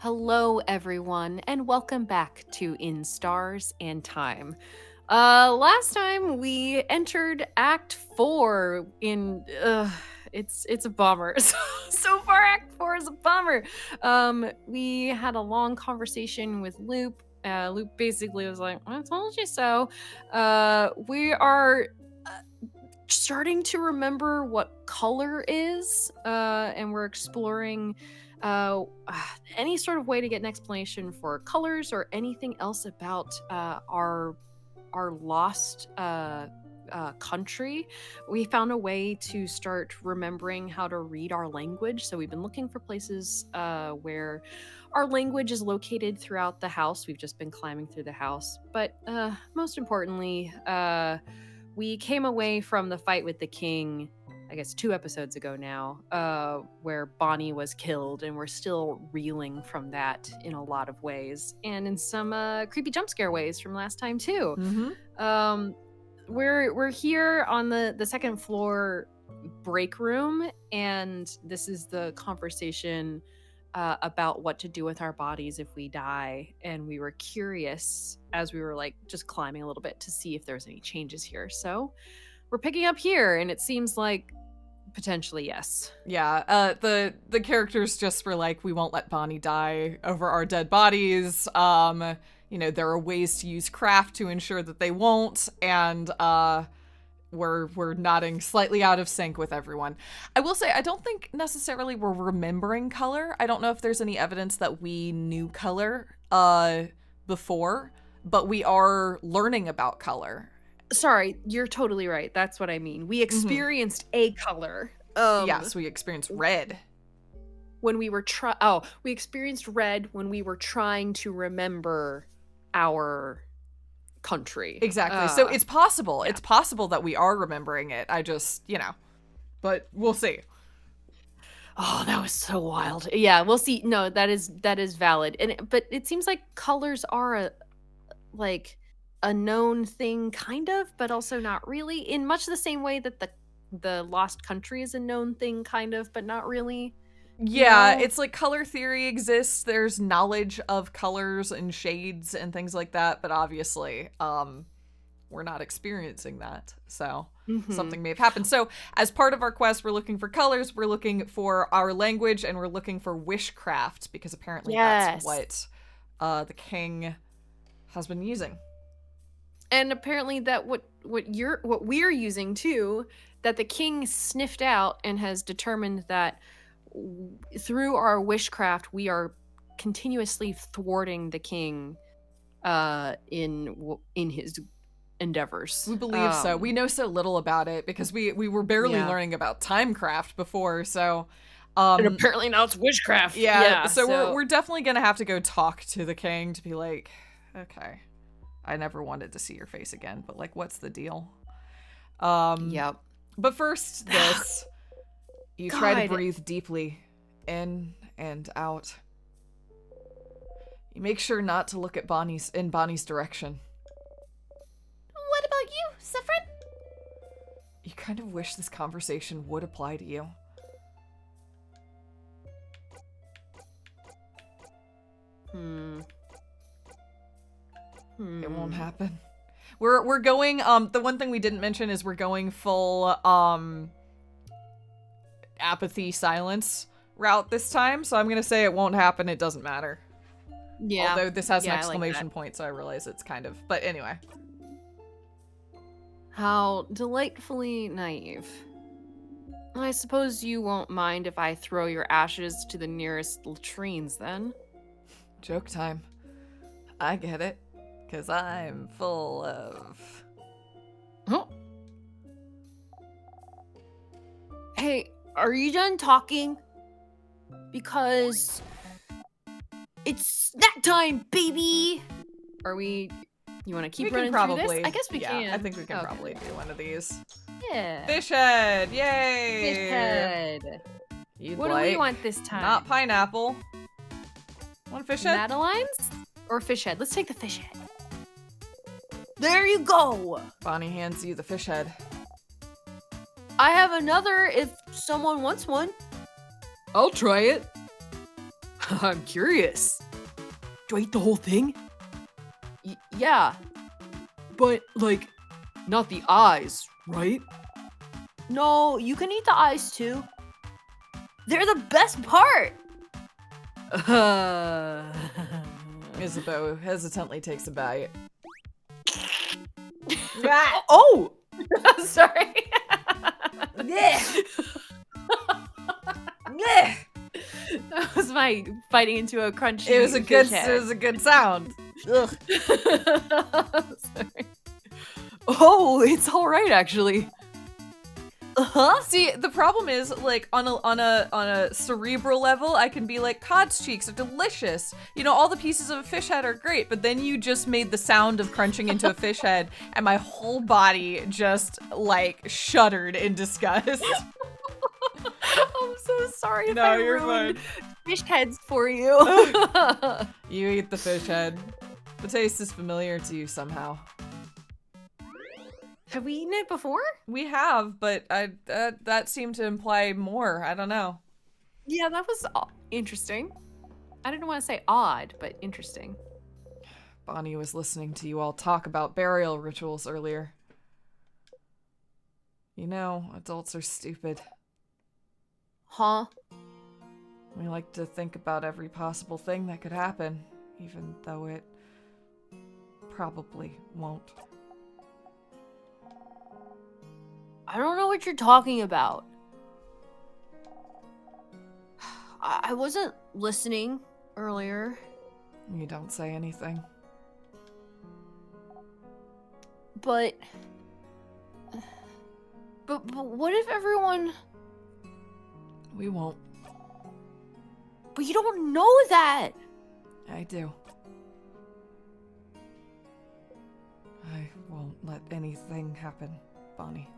Hello, everyone, and welcome back to In Stars and Time. Last time we entered Act 4 in it's a bummer. So far Act 4 is a bummer. We had a long conversation with Loop. Loop basically was like, I told you so. We are starting to remember what color is, and we're exploring uh, any sort of way to get an explanation for colors or anything else about our lost country. We found a way to start remembering how to read our language. So we've been looking for places where our language is located throughout the house. We've just been climbing through the house. But most importantly, we came away from the fight with the king, I guess 2 episodes ago now, where Bonnie was killed, and we're still reeling from that in a lot of ways, and in some creepy jump scare ways from last time too. We're here on the second floor break room, and this is the conversation about what to do with our bodies if we die. And we were curious as we were like just climbing a little bit to see if there's any changes here. So we're picking up here, and it seems like potentially yes. Yeah, the characters just were like, we won't let Bonnie die over our dead bodies. There are ways to use craft to ensure that they won't, and we're nodding slightly out of sync with everyone. I will say, I don't think necessarily we're remembering color. I don't know if there's any evidence that we knew color before, but we are learning about color. Sorry, you're totally right. That's what I mean. We experienced a color. Yes, we experienced red. When we were we experienced red when we were trying to remember our country. Exactly. So it's possible. Yeah. It's possible that we are remembering it. I just, but we'll see. Oh, that was so wild. Yeah, we'll see. No, that is valid. But it seems like colors are a known thing kind of, but also not really, in much the same way that the lost country is a known thing kind of, but not really. Yeah, it's like color theory exists. There's knowledge of colors and shades and things like that, but obviously, we're not experiencing that. So something may have happened. So as part of our quest, we're looking for colors, we're looking for our language, and we're looking for wishcraft, because apparently that's what the king has been using. And apparently that what we're using too, that the king sniffed out and has determined that through our wishcraft we are continuously thwarting the king in his endeavors. We believe so. We know so little about it because we were barely learning about timecraft before, so and apparently now it's witchcraft. So we're definitely gonna have to go talk to the king to be like, okay, I never wanted to see your face again, but like, what's the deal? Yep. But first, this. You try to breathe deeply, in and out. You make sure not to look at Bonnie's direction. What about you, Saffron? You kind of wish this conversation would apply to you. It won't happen. We're going, the one thing we didn't mention is we're going full, apathy silence route this time, so I'm gonna say it won't happen. It doesn't matter. Yeah. Although this has an exclamation point, so I realize it's kind of, but anyway. How delightfully naive. I suppose you won't mind if I throw your ashes to the nearest latrines then. Joke time. I get it, because I'm full of... Oh. Hey, are you done talking? Because it's snack time, baby! Are we... You want to keep running through this? I guess we can. I think we can probably do one of these. Yeah. Fish head! Yay! Fish head. What do we want this time? Not pineapple. Want fish head? Madeline's? Or fish head? Let's take the fish head. There you go! Bonnie hands you the fish head. I have another if someone wants one. I'll try it. I'm curious. Do I eat the whole thing? Yeah. But, like, not the eyes, right? No, you can eat the eyes too. They're the best part. Isabeau hesitantly takes a bite. Oh! Sorry. Yeah. Yeah. That was my biting into a crunchy It was a fish good. head. It was a good sound. Ugh. Sorry. Oh, it's all right, actually. Uh-huh. See, the problem is, like, on a cerebral level, I can be like, cod's cheeks are delicious. You know, all the pieces of a fish head are great, but then you just made the sound of crunching into a fish head, and my whole body just, like, shuddered in disgust. I'm so sorry if No, I you're ruined fish heads for you. You eat the fish head. The taste is familiar to you somehow. Have we eaten it before? We have, but that seemed to imply more. I don't know. Yeah, that was interesting. I didn't want to say odd, but interesting. Bonnie was listening to you all talk about burial rituals earlier. You know, adults are stupid. Huh? We like to think about every possible thing that could happen, even though it probably won't. I don't know what you're talking about. I wasn't listening earlier. You don't say anything. But what if everyone... We won't. But you don't know that! I do. I won't let anything happen, Bonnie.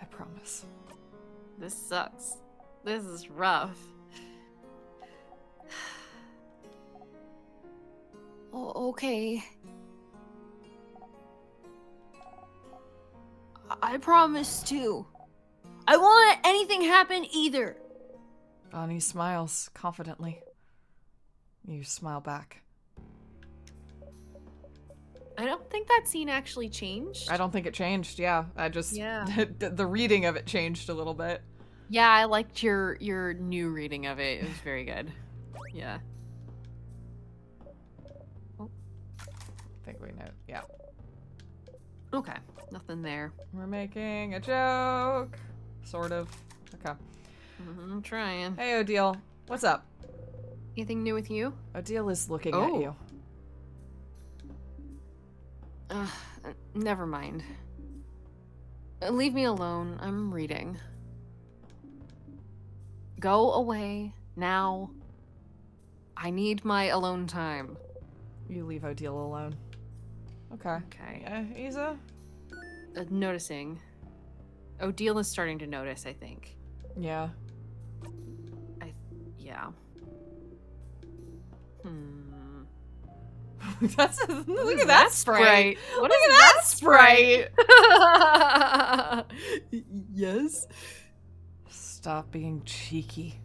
I promise. This sucks. This is rough. Oh, okay. I promise too. I won't let anything happen either. Bonnie smiles confidently. You smile back. I don't think that scene actually changed. I don't think it changed, yeah. I just... Yeah. the reading of it changed a little bit. Yeah, I liked your new reading of it. It was very good. Yeah. I think we know, yeah. Okay. Nothing there. We're making a joke. Sort of. Okay. I'm trying. Hey, Odile. What's up? Anything new with you? Odile is looking at Oh. you. Never mind. Leave me alone. I'm reading. Go away now. I need my alone time. You leave Odile alone. Okay. Okay. Isa? Noticing. Odile is starting to notice, I think. Yeah. Yeah. That's look at that sprite. What Look is at that sprite. Yes? Stop being cheeky.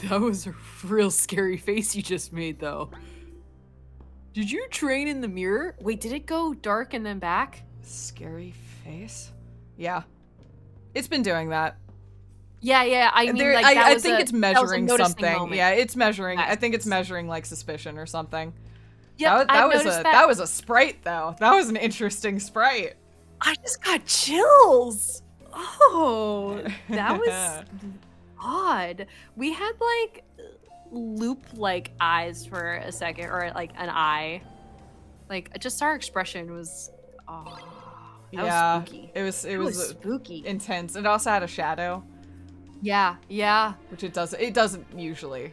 That was a real scary face you just made, though. Did you train in the mirror? Wait, did it go dark and then back? Scary face? Yeah. It's been doing that. Yeah. I mean, There- like, that I was think a- it's that was a measuring noticing something. moment. Yeah, it's measuring. I Yes. think it's measuring like suspicion or something. Yep, that I've was noticed a that. that was a sprite though. That was an interesting sprite. I just got chills. Oh, That was odd. We had like loop like eyes for a second, or like an eye. Like just our expression was that Yeah, was spooky. it was It was spooky. intense. It also had a shadow, Yeah. which it doesn't usually.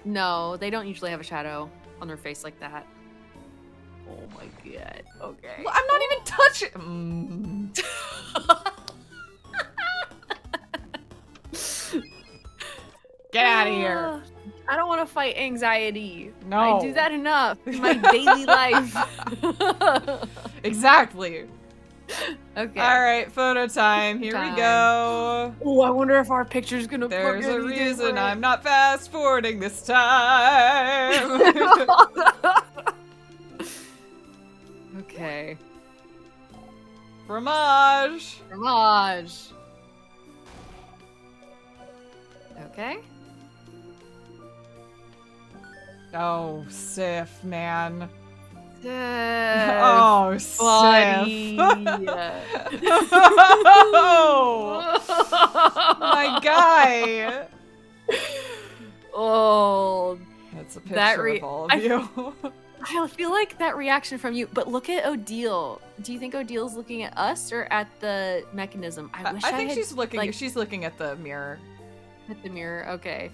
No, they don't usually have a shadow on their face like that. Oh my god. Okay. Well, I'm not even touching. Get out of here. I don't want to fight anxiety. No. I do that enough in my daily life. Exactly. Okay. All right, photo time. Here we go. Oh, I wonder if our picture's gonna There's look a any reason different. I'm not fast forwarding this time. Okay. Fromage. Fromage. Okay. Oh, Sif, man. Oh, Oh, Sif. buddy. Oh, my guy. Oh, That's a That picture re- of all of I- you. I feel like that reaction from you. But look at Odile. Do you think Odile's looking at us or at the mechanism? I wish I think had, she's looking. like, She's looking at the mirror. at the mirror. Okay.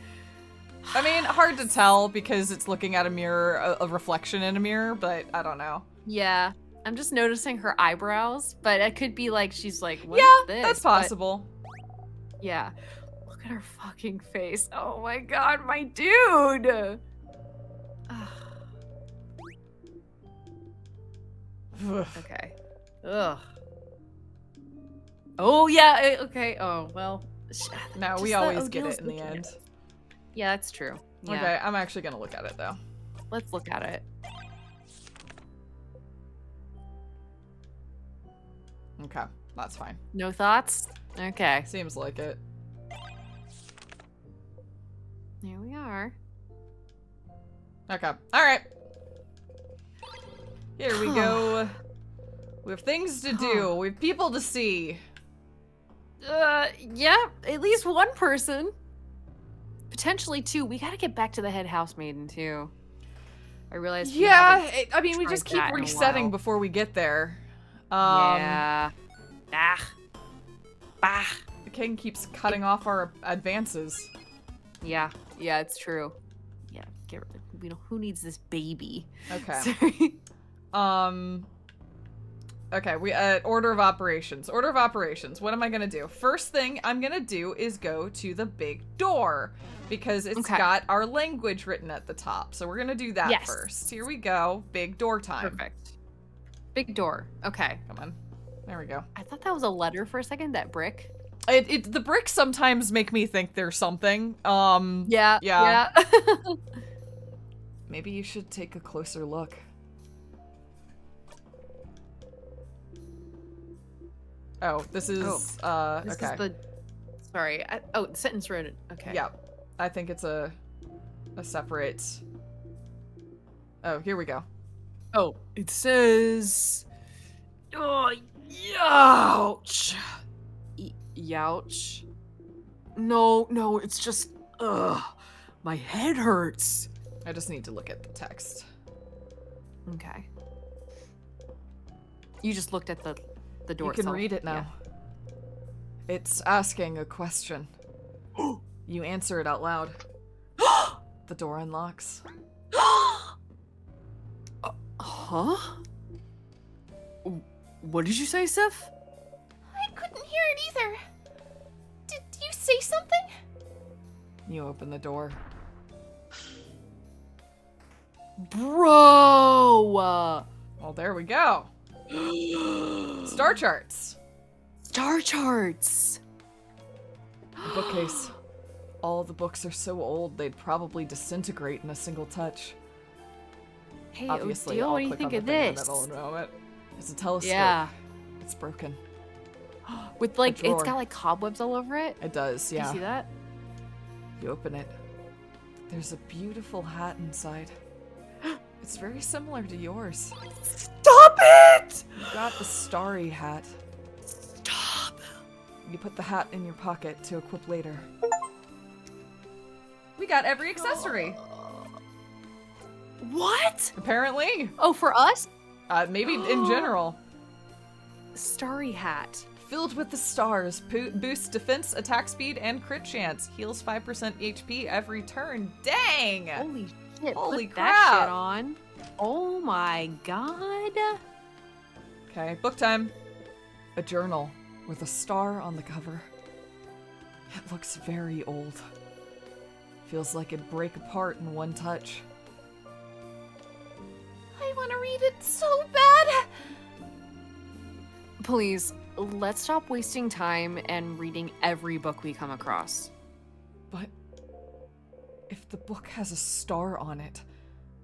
I mean, hard to tell because it's looking at a mirror, a reflection in a mirror. But I don't know. Yeah. I'm just noticing her eyebrows, but it could be like she's like, what Yeah, is this? that's But- possible. yeah. Look at her fucking face. Oh my god, my dude. Okay. Ugh. Oh yeah. Okay. Oh well. No, Just we that always get Odile's it in the looking at end. it. Yeah, that's true. Yeah. Okay, I'm actually gonna look at it though. Let's look at it. Okay, that's fine. No thoughts? Okay. Seems like it. Here we are. Okay, all right. Here we go. We have things to do. We have people to see. Yeah, at least one person. Potentially two. We gotta get back to the head housemaiden too. I realize. we Yeah, haven't I mean, we tried just keep that in a resetting while. before we get there. Yeah. Bah. Bah. The king keeps cutting off our advances. Yeah. Yeah, it's true. Yeah. Get rid. We don't. Who needs this baby? Okay. Sorry. Okay, we order of operations. Order of operations. What am I gonna do? First thing I'm gonna do is go to the big door because it's Okay. got our language written at the top. So we're gonna do that Yes. first. Here we go. Big door time. Perfect. Big door. Okay. Come on. There we go. I thought that was a letter for a second. That brick. The bricks sometimes make me think there's something. Yeah. Yeah. Yeah. Maybe you should take a closer look. Oh, this is This okay. is the. Sorry. Oh, sentence wrote it. Okay. Yeah. I think it's a separate. Oh, here we go. Oh, it says. Oh, youch. Youch. No, it's just. Ugh. My head hurts. I just need to look at the text. Okay. You just looked at the door. You can itself. read it now. It's asking a question. You answer it out loud. The door unlocks. Huh? What did you say, Seth? I couldn't hear it either. Did you say something? You open the door. Bro! Well, there we go. Star charts. Star charts! A bookcase. All the books are so old they'd probably disintegrate in a single touch. Hey, Obviously, Odile, I'll what do you click think on of the thing in the this? middle in a moment. It's a telescope. Yeah. It's broken. With like, drawer. it's got like cobwebs all over it. It does, Do yeah. you see that? You open it. There's a beautiful hat inside. It's very similar to yours. Stop it! You got the starry hat. Stop. You put the hat in your pocket to equip later. We got every accessory. What? Apparently. Oh, for us? Maybe in general. Starry hat. Filled with the stars. Boosts defense, attack speed, and crit chance. Heals 5% HP every turn. Dang! Holy shit! Holy put that crap. shit on. Oh my god. Okay, book time. A journal with a star on the cover. It looks very old. Feels like it'd break apart in one touch. I want to read it so bad. Please, let's stop wasting time and reading every book we come across. But if the book has a star on it,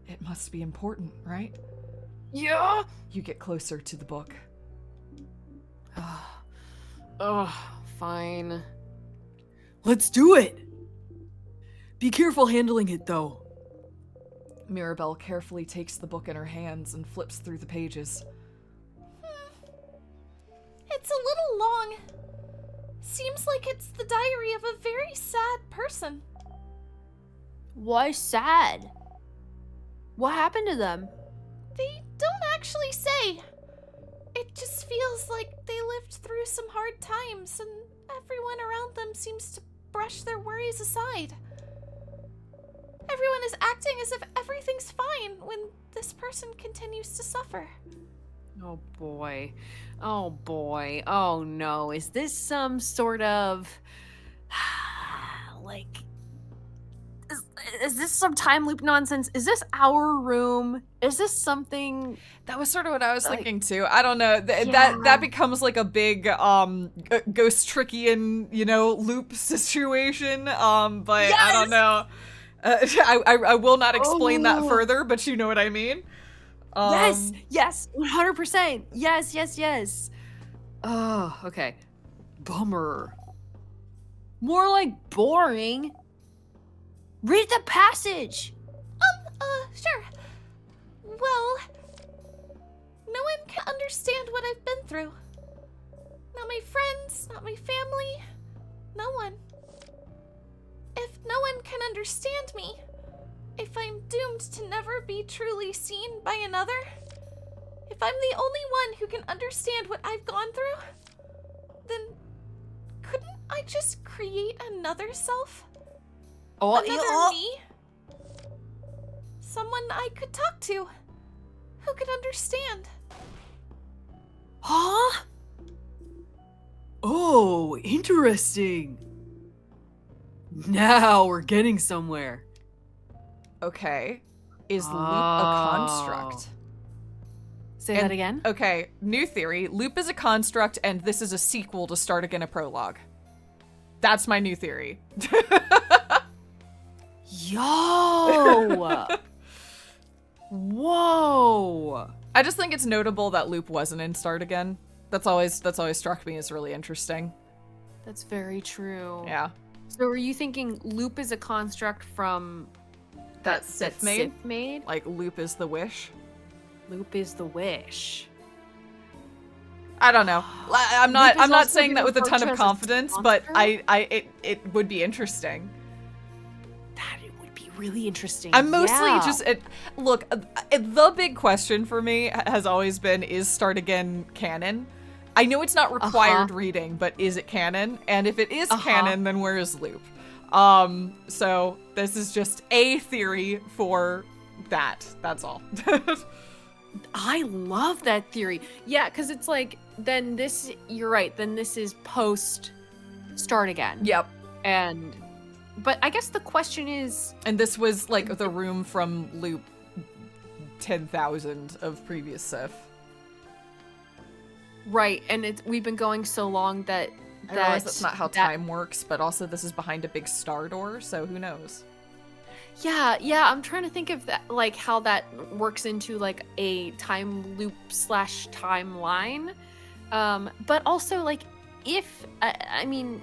it must be important, right? Yeah. You get closer to the book. Ugh, fine. Let's do it! Be careful handling it, though. Mirabelle carefully takes the book in her hands and flips through the pages. It's a little long. Seems like it's the diary of a very sad person. Why sad? What happened to them? They don't actually say. It just feels like they lived through some hard times and everyone around them seems to brush their worries aside. Everyone is acting as if everything's fine when this person continues to suffer. Oh boy. Oh boy. Oh no. Is this some sort of like is this some time loop nonsense? Is this our room? Is this something That was sort of what I was like, thinking too. I don't know. yeah. That becomes like a big Ghost Trickian, loop situation. But Yes! I don't know. I will not explain that Oh. further, but you know what I mean. yes, 100%. Yes. Oh, okay. Bummer. More like boring. Read the passage. Sure. Well, no one can understand what I've been through. Not my friends, not my family, no one. If no one can understand me, if I'm doomed to never be truly seen by another, if I'm the only one who can understand what I've gone through, then couldn't I just create another self? Another me? Someone I could talk to, who could understand. Huh? Oh, interesting. Now we're getting somewhere. Okay. Is loop a construct? Say that again. Okay, new theory. Loop is a construct, and this is a sequel to Start Again, a prologue. That's my new theory. Yo! Whoa! I just think it's notable that Loop wasn't in Start Again. That's always struck me as really interesting. That's very true. Yeah. So are you thinking Loop is a construct from That Sif made? Sif made? Like Loop is the wish. Loop is the wish. I don't know. I'm Loop is not also saying that with a ton referred of to as a confidence, but monster? it would be interesting. That it would be really interesting. I'm mostly Yeah. just look. The big question for me has always been: is Start Again canon? I know it's not required reading, but is it canon? And if it is canon, then where is Loop? So this is just a theory for that. That's all. I love that theory. Yeah, because it's like, then this, you're right, then this is post Start Again. Yep. But I guess the question is, And this was like the room from Loop 10,000 of previous Sif. right, and we've been going so long that I realize that's not how time works, but also this is behind a big star door, so who knows? Yeah, I'm trying to think of that, like how that works into like a time loop / timeline. But also like if I mean,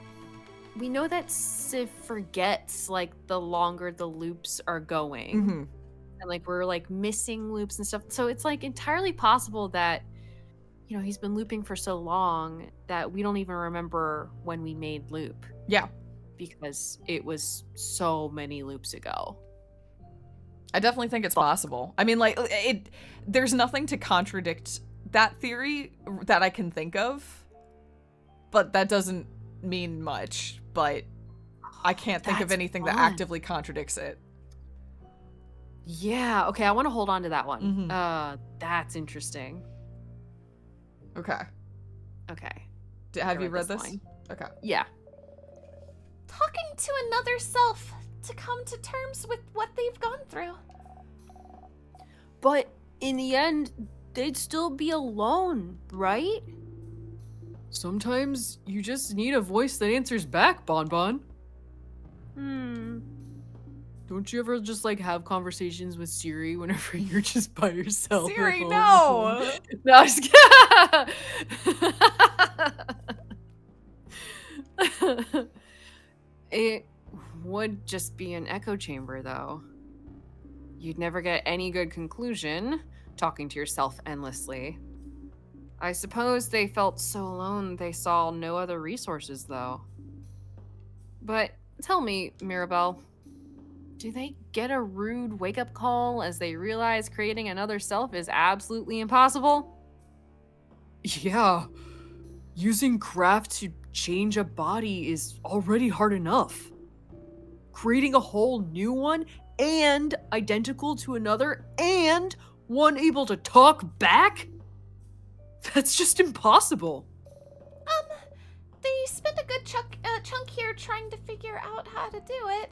we know that Sif forgets like the longer the loops are going, Mm-hmm. and like we're like missing loops and stuff. So it's like entirely possible that he's been looping for so long that we don't even remember when we made loop. Yeah. Because it was so many loops ago. I definitely think it's possible. I mean, like, there's nothing to contradict that theory that I can think of, but that doesn't mean much, but I can't think of That's anything that fun. actively contradicts it. Yeah, okay, I want to hold on to that one. Mhm. That's interesting. Okay. Okay. Have I you read this this? line. Okay. Yeah. Talking to another self to come to terms with what they've gone through. But in the end, they'd still be alone, right? Sometimes you just need a voice that answers back, Bonbon. Don't you ever just like have conversations with Siri whenever you're just by yourself? at Siri, home? no! No, I'm just kidding. It would just be an echo chamber, though. You'd never get any good conclusion talking to yourself endlessly. I suppose they felt so alone they saw no other resources, though. But tell me, Mirabelle, do they get a rude wake-up call as they realize creating another self is absolutely impossible? Yeah. Using craft to change a body is already hard enough. Creating a whole new one and identical to another and one able to talk back? That's just impossible. They spent a good chunk here trying to figure out how to do it.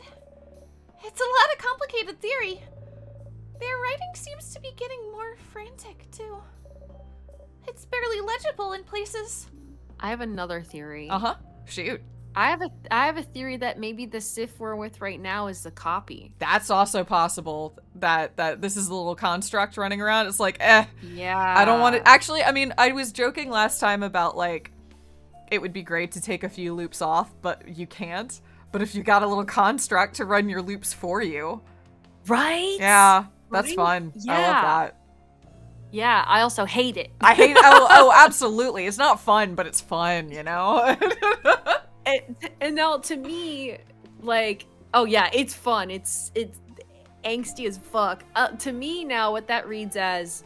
It's a lot of complicated theory. Their writing seems to be getting more frantic, too. It's barely legible in places. I have another theory. Uh-huh. Shoot. I have a theory that maybe the Sif we're with right now is the copy. That's also possible, that this is a little construct running around. It's like, Yeah. I don't want to... Actually, I mean, I was joking last time about, like, it would be great to take a few loops off, but you can't. But if you got a little construct to run your loops for you... Right? Yeah, that's Right? fun. I love Yeah. that. Yeah, I also hate it. I hate... oh, absolutely. It's not fun, but it's fun, you know? And now to me, like, oh yeah, it's fun. It's angsty as fuck. To me now, what that reads as,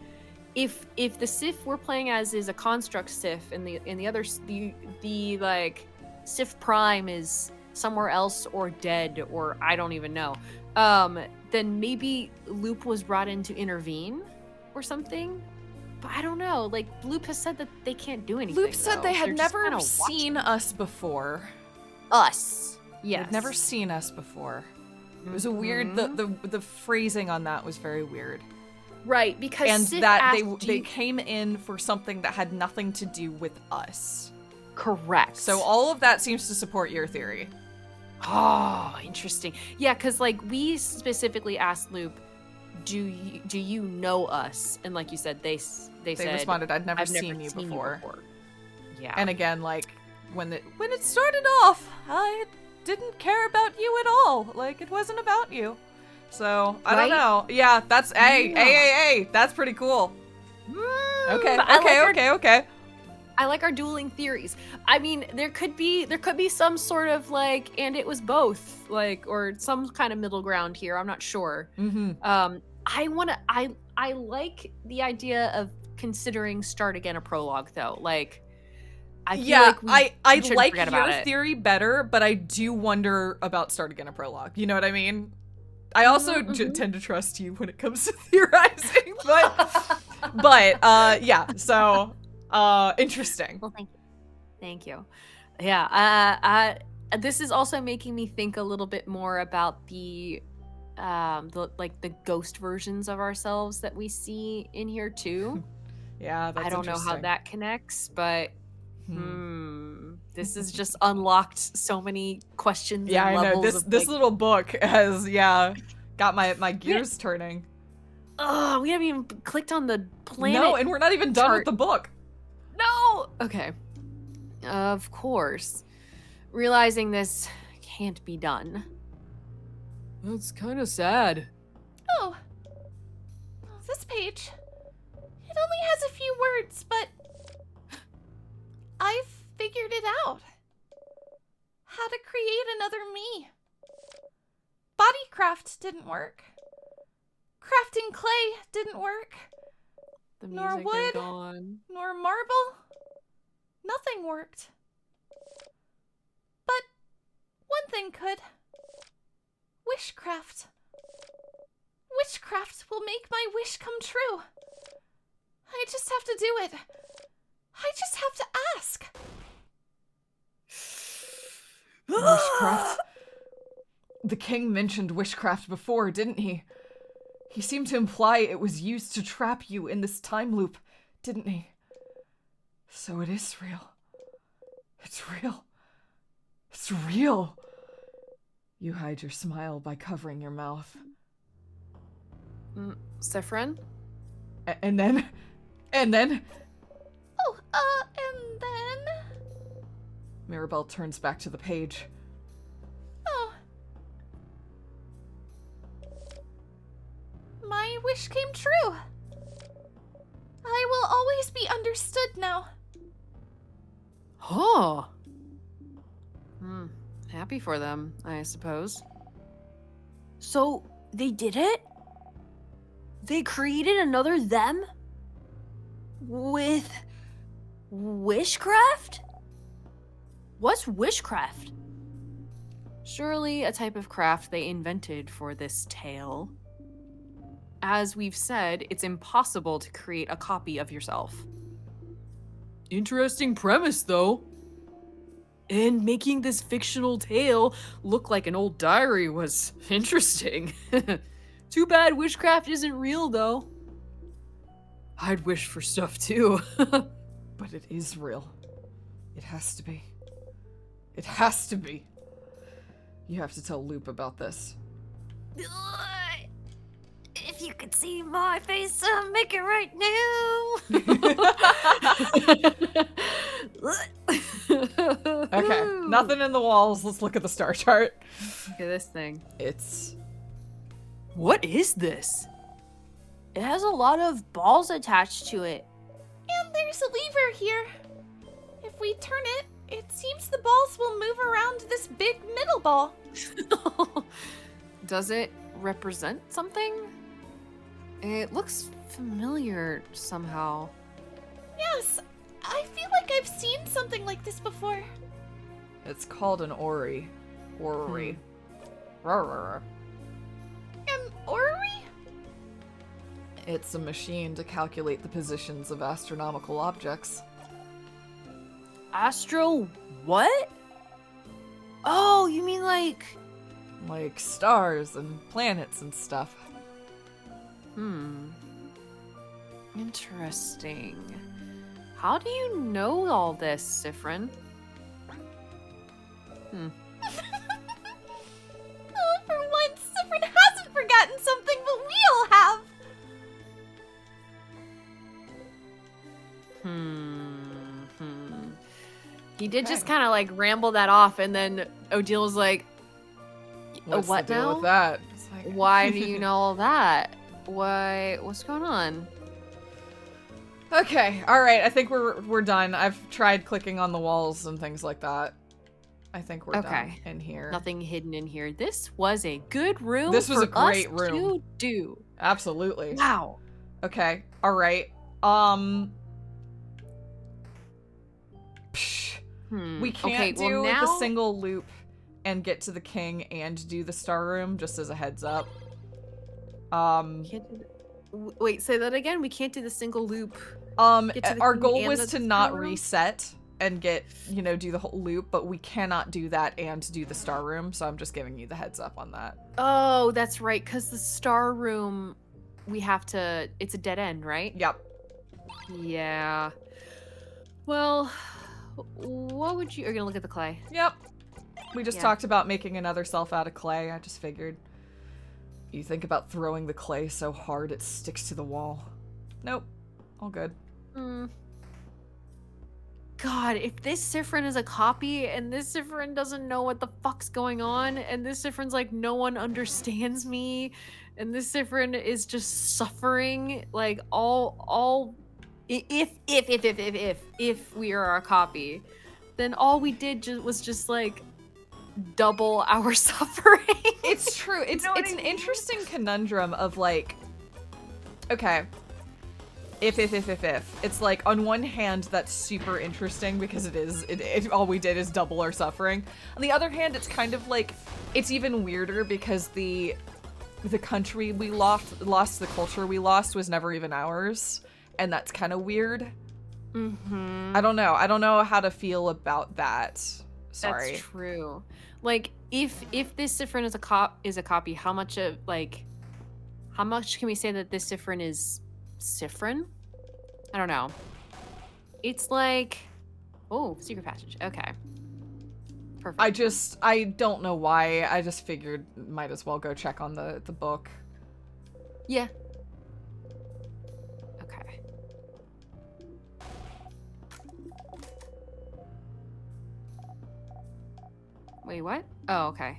if the Sif we're playing as is a construct Sif, and the other the like Sif Prime is somewhere else or dead or I don't even know, then maybe Loop was brought in to intervene or something. But I don't know. Like, Loop has said that they can't do anything. Loop said though. they had They're just never kinda seen watching us before. us. Yes. They'd never seen us before. It was a weird... The phrasing on that was very weird. Right, because And Sif that asked they you- came in for something that had nothing to do with us. correct. So all of that seems to support your theory. oh, interesting. Yeah, because like we specifically asked Loop, do you know us? And like you said, they They said responded, "I've never I've seen never you seen before." Yeah. And again, like when it started off, I didn't care about you at all. Like it wasn't about you. So I don't Right? know. Yeah, that's Yeah. hey. That's pretty cool. Okay, But I like okay. I like our dueling theories. I mean, there could be some sort of like, and it was both, like, or some kind of middle ground here. I'm not sure. Mm-hmm. I like the idea of considering Start Again a prologue though. Like, I feel like I we shouldn't like forget your about it. theory better, but I do wonder about Start Again a prologue. You know what I mean? I also tend to trust you when it comes to theorizing, but yeah. So interesting. Well, thank you. Yeah. This is also making me think a little bit more about the ghost versions of ourselves that we see in here too. Yeah, that's I don't know how interesting. that connects, but this has just unlocked so many questions. Yeah, and I know. levels This of, this like, little book has got my gears turning. oh, we haven't even clicked on the planet. No, and we're not even done chart. with the book. No. Okay. Of course, realizing this can't be done. That's kind of sad. Oh, this page. It only has a few words, but I've figured it out. How to create another me. Bodycraft didn't work. Crafting clay didn't work. The Nor music wood. is gone. Nor marble. Nothing worked. But one thing could. Wishcraft. Witchcraft will make my wish come true. I just have to do it. I just have to ask. Wishcraft. The king mentioned wishcraft before, didn't he? He seemed to imply it was used to trap you in this time loop, didn't he? So it is real. real. It's real. You hide your smile by covering your mouth. Sifrin? And then... Oh, and then... Mirabelle turns back to the page. Oh. My wish came true. I will always be understood now. Huh. Happy for them, I suppose. So, they did it? They created another them? With wishcraft? What's wishcraft? Surely a type of craft they invented for this tale. As we've said, it's impossible to create a copy of yourself. Interesting premise, though. And making this fictional tale look like an old diary was interesting. Too bad witchcraft isn't real, though. I'd wish for stuff, too. But it is real. It has to be. It has to be. You have to tell Loop about this. If you could see my face, I'll make it right now. Okay, nothing in the walls. Let's look at the star chart. Look at this thing. It's... What is this? It has a lot of balls attached to it. And there's a lever here. If we turn it, it seems the balls will move around this big middle ball. Does it represent something? It looks familiar somehow. Yes, I feel like I've seen something like this before. It's called an Ori. Ori. Rawr. An orrery? It's a machine to calculate the positions of astronomical objects. Astro what? Oh, you mean like... Like stars and planets and stuff. Interesting. How do you know all this, Sifrin? Oh, for once, Sifrin hasn't forgotten something, but we all have. He did just kind of like ramble that off, and then Odile was like, What's what the deal now? with that? It's like... Why do you know all that? What's going on? Okay, alright, I think we're done. I've tried clicking on the walls and things like that. I think we're done in here. Nothing hidden in here. This was a good room. This was for a great us room. to do. Absolutely. Wow. Okay, alright. We can't do the single loop and get to the king and do the star room, just as a heads up. Wait, say that again. We can't do the single loop. Our goal was to not reset and get, do the whole loop, but we cannot do that and do the star room, so I'm just giving you the heads up on that. Oh, that's right, because the star room, it's a dead end, right? Yep. Yeah. Well, what would you... Are you gonna look at the clay? Yep. We just talked about making another self out of clay. I just figured. You think about throwing the clay so hard it sticks to the wall. Nope. All good. God, if this Sifrin is a copy and this Sifrin doesn't know what the fuck's going on, and this Sifrin's like, no one understands me, and this Sifrin is just suffering, like, if we are a copy, then all we did was just like double our suffering. It's true. It's an interesting conundrum of like, okay, if. It's like, on one hand, that's super interesting because all we did is double our suffering. On the other hand, it's kind of like, it's even weirder because the country we lost, the culture we lost was never even ours. And that's kind of weird. I don't know how to feel about that. Sorry. That's true. Like, if this Sifrin is a copy, how much can we say that this Sifrin is Sifrin? I don't know. It's like, Oh, secret passage. Okay. Perfect. I don't know why. I just figured might as well go check on the book. Yeah. Okay. Wait, what? Oh, okay.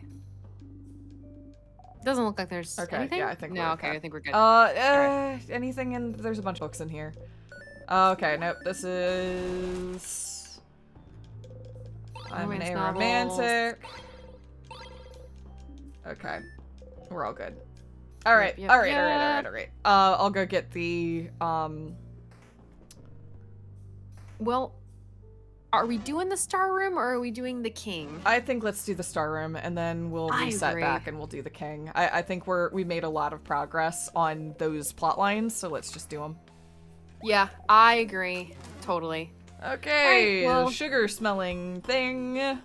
Doesn't look like there's Okay, anything? yeah, I think no, we're okay, okay. I think we're good. Anything in, there's a bunch of books in here. Okay, nope, this is... I'm an aromantic. Okay, we're all good. Alright, Yep, alright. I'll go get the, Well, are we doing the star room or are we doing the king? I think let's do the star room and then we'll I reset agree. back and we'll do the king. I think we made a lot of progress on those plot lines, so let's just do them. Yeah, I agree. Totally. Okay, Alright, well- sugar smelling thing.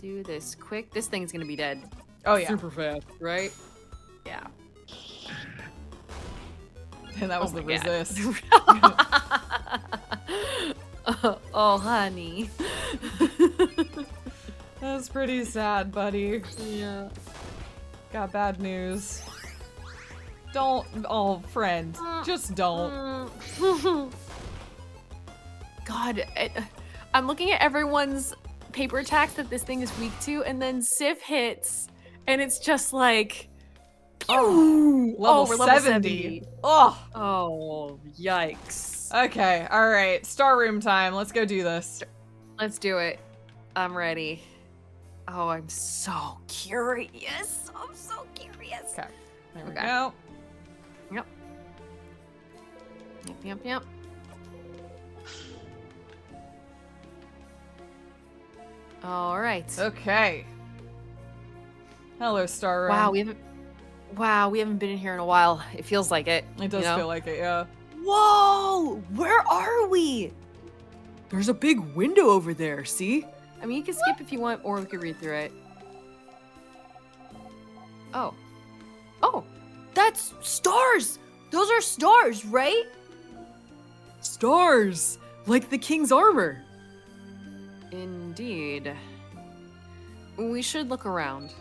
Do this quick. This thing's gonna be dead. Oh yeah, Super fast, right? Yeah. and that was Oh the my God. resist. Oh, honey. That's pretty sad, buddy. Yeah. Got bad news. Don't, oh, friend, just don't. God, I'm looking at everyone's paper attacks that this thing is weak to, and then Sif hits, and it's just like, pew! Level we're 70. Oh, Oh, yikes. okay, all right. Star room time. Let's go do this. Let's do it. I'm ready. Oh, I'm so curious. I'm so curious. Okay, there we Okay. go. Yep. All right. Okay. Hello, Star Room. Wow, we haven't been in here in a while. It feels like it. It does you know? feel like it, yeah. Whoa! Where are we? There's a big window over there, see? I mean, you can skip if you want, or we could read through it. Oh. That's stars! Those are stars, right? Stars! Like the king's armor. Indeed. We should look around.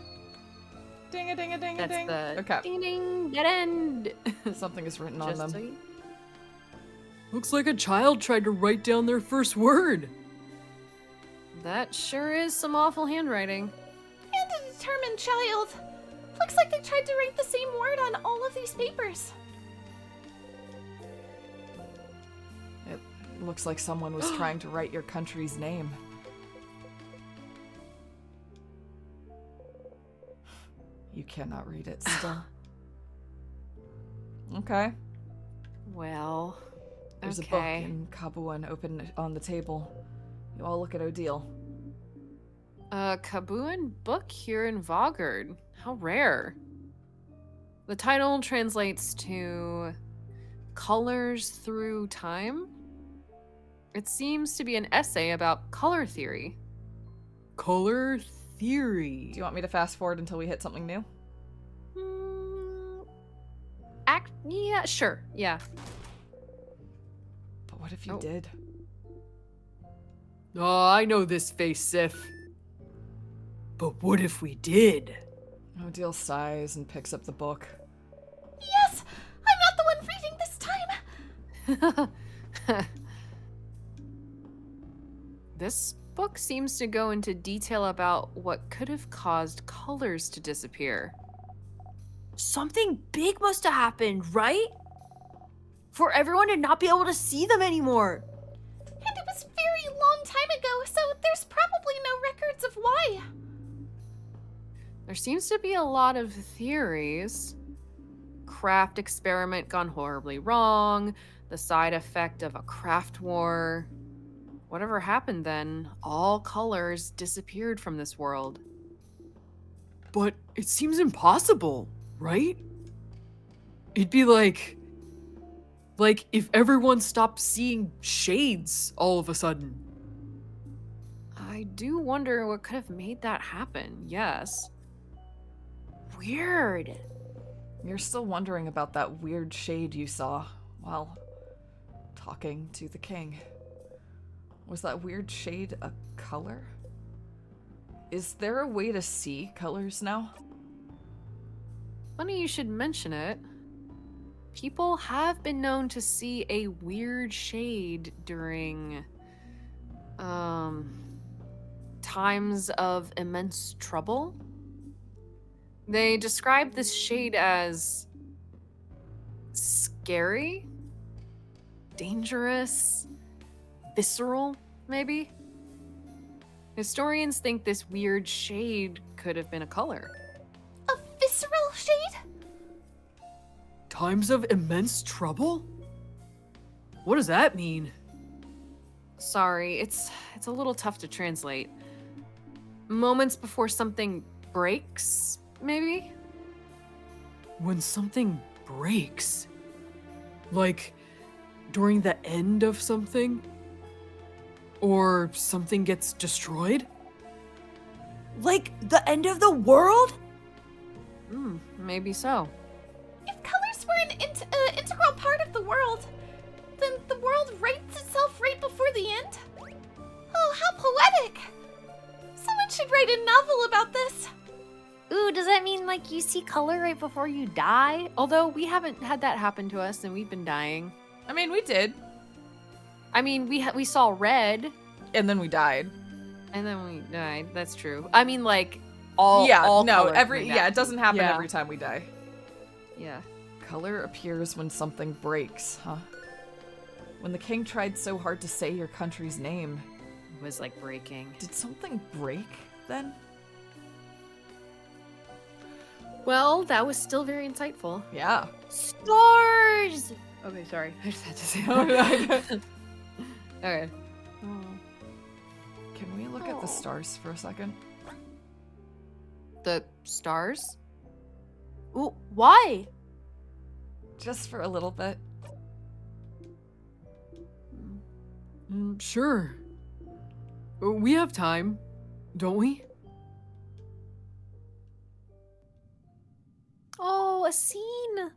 Ding a ding a ding a That's ding. the Okay. ding ding dead end. Something is written on Just them. so you- Looks like a child tried to write down their first word. That sure is some awful handwriting. And a determined child. Looks like they tried to write the same word on all of these papers. It looks like someone was trying to write your country's name. You cannot read it still. Okay. Well, There's okay. a book in Kabuan open on the table. You all look at Odile. A Kabuan book here in Vaughard. How rare. The title translates to Colors Through Time. It seems to be an essay about color theory. Color theory. Do you want me to fast forward until we hit something new? Yeah, sure. Yeah. But what if you Oh. did? Oh, I know this face, Sif. But what if we did? Odile sighs and picks up the book. Yes! I'm not the one reading this time! This book seems to go into detail about what could have caused colors to disappear. Something big must have happened, right? For everyone to not be able to see them anymore. And it was a very long time ago, so there's probably no records of why. There seems to be a lot of theories. Craft experiment gone horribly wrong, the side effect of a craft war. Whatever happened then, all colors disappeared from this world. But it seems impossible, right? It'd be like if everyone stopped seeing shades all of a sudden. I do wonder what could have made that happen, yes. Weird. You're still wondering about that weird shade you saw while talking to the king. Was that weird shade a color? Is there a way to see colors now? Funny you should mention it. People have been known to see a weird shade during times of immense trouble. They describe this shade as scary, dangerous, visceral, maybe. Historians think this weird shade could have been a color. A visceral shade? Times of immense trouble? What does that mean? Sorry, it's a little tough to translate. Moments before something breaks, maybe? When something breaks? Like, during the end of something? Or something gets destroyed? Like, the end of the world? Maybe so. If colors were an integral part of the world, then the world rights itself right before the end? Oh, how poetic! Someone should write a novel about this. Ooh, does that mean, like, you see color right before you die? Although we haven't had that happen to us and we've been dying. I mean, we did. I mean, we saw red And then we died. and then we died. That's true. I mean, like, all colors went it out. doesn't happen Yeah. every time we die. Yeah. Color appears when something breaks, huh? When the king tried so hard to say your country's name. It was like breaking. Did something break then? Well, that was still very insightful. Yeah. Stars! Okay, sorry. I just had to say Okay. Okay. Can we look at the stars for a second? The stars? Ooh, why? Just for a little bit. Sure. We have time, don't we? Oh, a scene.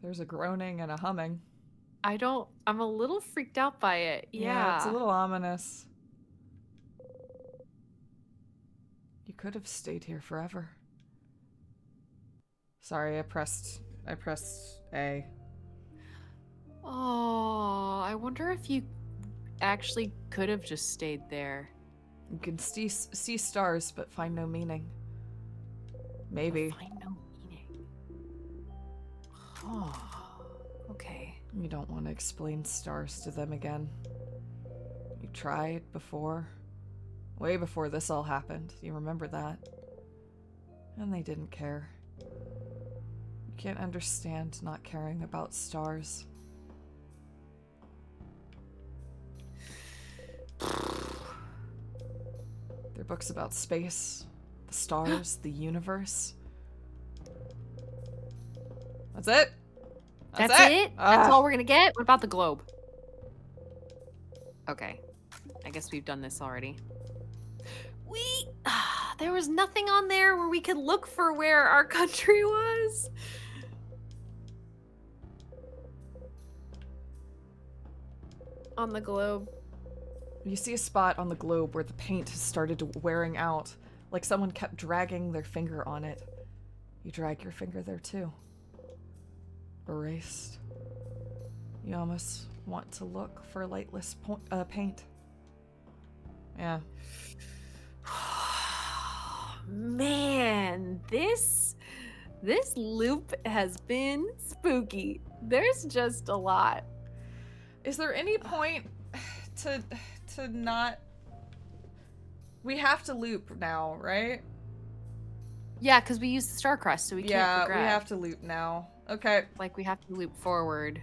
There's a groaning and a humming. I'm a little freaked out by it. Yeah. It's a little ominous. You could have stayed here forever. Sorry, I pressed A. Oh, I wonder if you actually could have just stayed there. You can see stars but find no meaning. Maybe. Find no meaning. Oh, okay. You don't want to explain stars to them again. You tried before. Way before this all happened. You remember that. And they didn't care. You can't understand not caring about stars. They're books about space, the stars, the universe. That's it? That's it? That's all we're gonna get? What about the globe? Okay. I guess we've done this already. There was nothing on there where we could look for where our country was. On the globe. You see a spot on the globe where the paint has started wearing out, like someone kept dragging their finger on it. You drag your finger there too. Erased. You almost want to look for lightless paint. Yeah. Man, this loop has been spooky. There's just a lot. Is there any point to not... We have to loop now, right? Yeah, because we used the star crust, so we can't progress. We have to loop now. Okay. Like, we have to loop forward.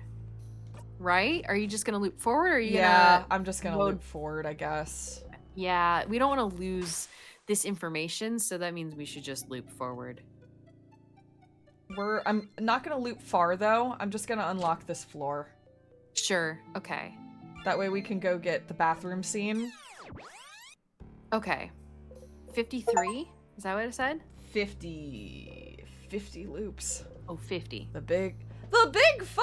Right? Are you just gonna loop forward, or are you Yeah, gonna... I'm just gonna loop forward, I guess. Yeah, we don't want to lose this information, so that means we should just loop forward. I'm not gonna loop far, though. I'm just gonna unlock this floor. Sure, okay. That way we can go get the bathroom scene. Okay. 53? Is that what it said? 50 loops. Oh, 50. The big 50!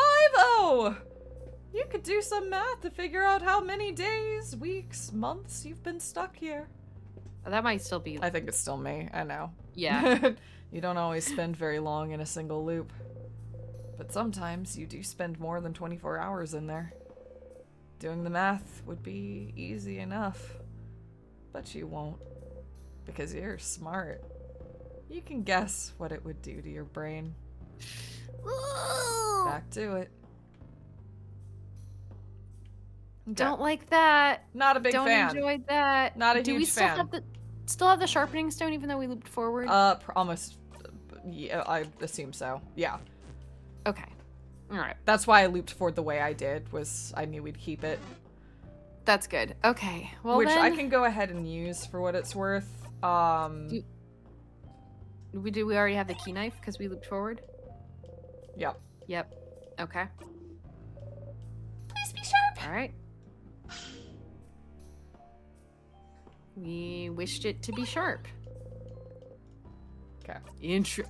You could do some math to figure out how many days, weeks, months you've been stuck here. That might still be. I think it's still me, I know. Yeah. You don't always spend very long in a single loop. But sometimes you do spend more than 24 hours in there. Doing the math would be easy enough. But you won't. Because you're smart. You can guess what it would do to your brain. Back to it. Okay. Don't like that. Not a big Don't fan. enjoy that. Not a Do we huge still fan. have the sharpening stone even though we looped forward? Almost. Yeah, I assume so. Yeah. Okay. All right. That's why I looped forward the way I did, was I knew we'd keep it. That's good. Okay. Well, Which then, I can go ahead and use for what it's worth. we already have the key knife because we looped forward? Yeah. Yep. Okay. Please be sharp. All right. We wished it to be sharp. Okay.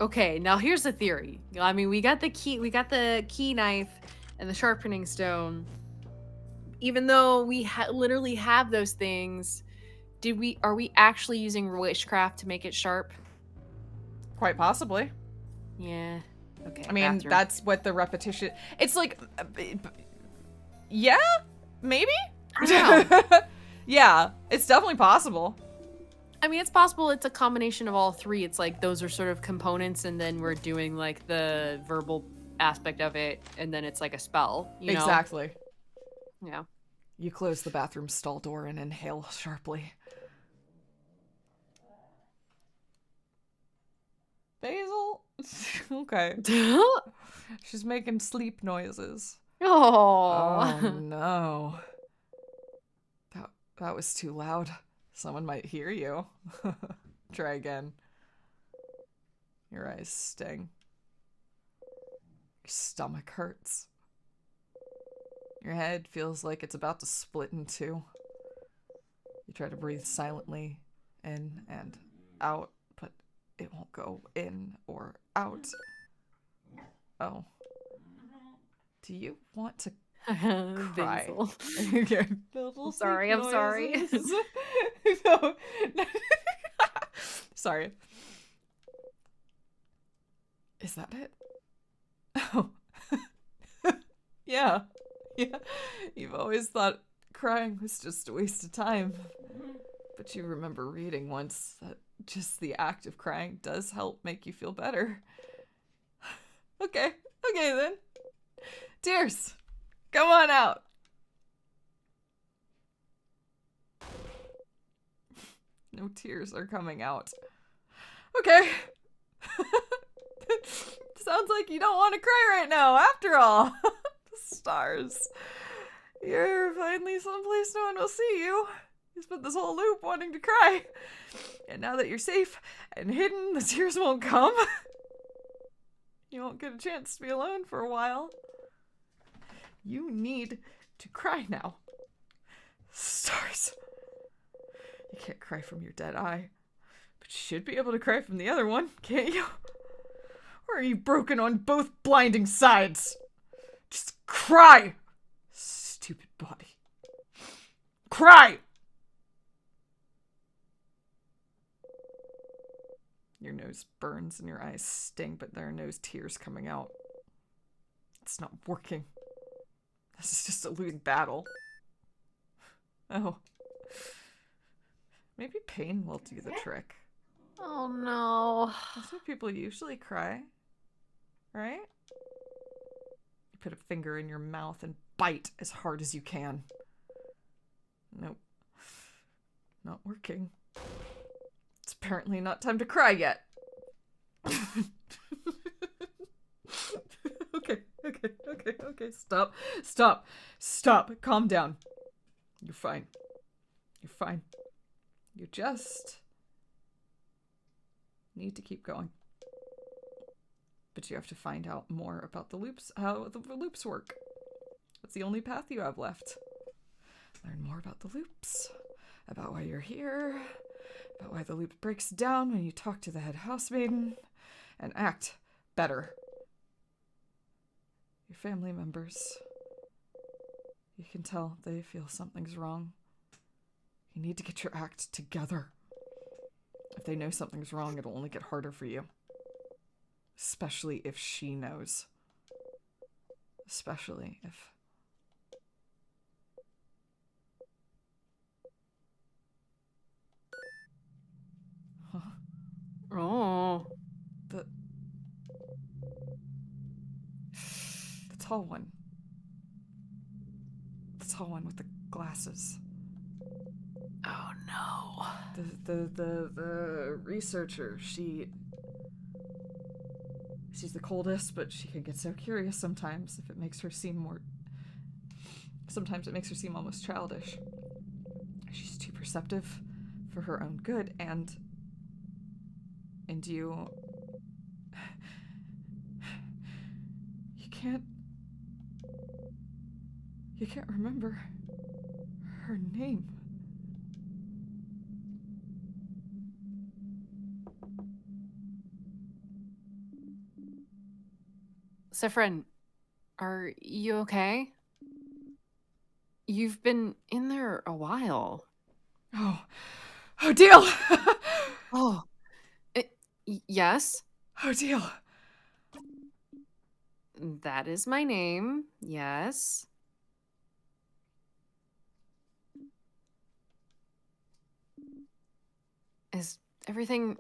Okay, now here's the theory. I mean, we got the key knife and the sharpening stone. Even though we literally have those things, are we actually using witchcraft to make it sharp? Quite possibly. Yeah. Okay. I mean, bathroom. that's what the repetition. It's like, yeah, maybe. I don't know. Yeah, it's definitely possible. I mean, it's possible it's a combination of all three. It's like those are sort of components, and then we're doing like the verbal aspect of it, and then it's like a spell. You know? Exactly. Yeah. You close the bathroom stall door and inhale sharply. Basil? Okay. She's making sleep noises. Oh. Oh no. That was too loud. Someone might hear you. Try again. Your eyes sting. Your stomach hurts. Your head feels like it's about to split in two. You try to breathe silently in and out, but it won't go in or out. Oh. Do you want to cry? Basil. Okay. I'm sorry. I'm sorry. No. Sorry. Is that it? Oh. Yeah. Yeah. You've always thought crying was just a waste of time. But you remember reading once that just the act of crying does help make you feel better. Okay. Okay then. Tears. Come on out. No tears are coming out. Okay. Sounds like you don't want to cry right now, after all. Stars. You're finally someplace no one will see you. You spent this whole loop wanting to cry. And now that you're safe and hidden, the tears won't come. You won't get a chance to be alone for a while. You need to cry now. Stars. You can't cry from your dead eye. But you should be able to cry from the other one, can't you? Or are you broken on both blinding sides? Just cry! Stupid body. Cry! Your nose burns and your eyes sting, but there are no tears coming out. It's not working. This is just a losing battle. Oh. Maybe pain will do the trick. Oh no. That's why people usually cry. Right? You put a finger in your mouth and bite as hard as you can. Nope. Not working. It's apparently not time to cry yet. Okay. Stop. Calm down. You're fine. You just need to keep going. But you have to find out more about the loops, how the loops work. That's the only path you have left. Learn more about the loops, about why you're here, about why the loop breaks down when you talk to the head housemaiden, and act better. Your family members, you can tell they feel something's wrong. You need to get your act together. If they know something's wrong, it'll only get harder for you. Especially if she knows. Especially if... Huh? Oh. The tall one. The tall one with the glasses. Oh no. The researcher, she's the coldest, but she can get so curious sometimes if it makes her seem more... Sometimes it makes her seem almost childish. She's too perceptive for her own good, and you can't remember her name. Saffron, are you okay? You've been in there a while. Oh deal. Oh. Yes? Oh deal. That is my name. Yes. Is everything...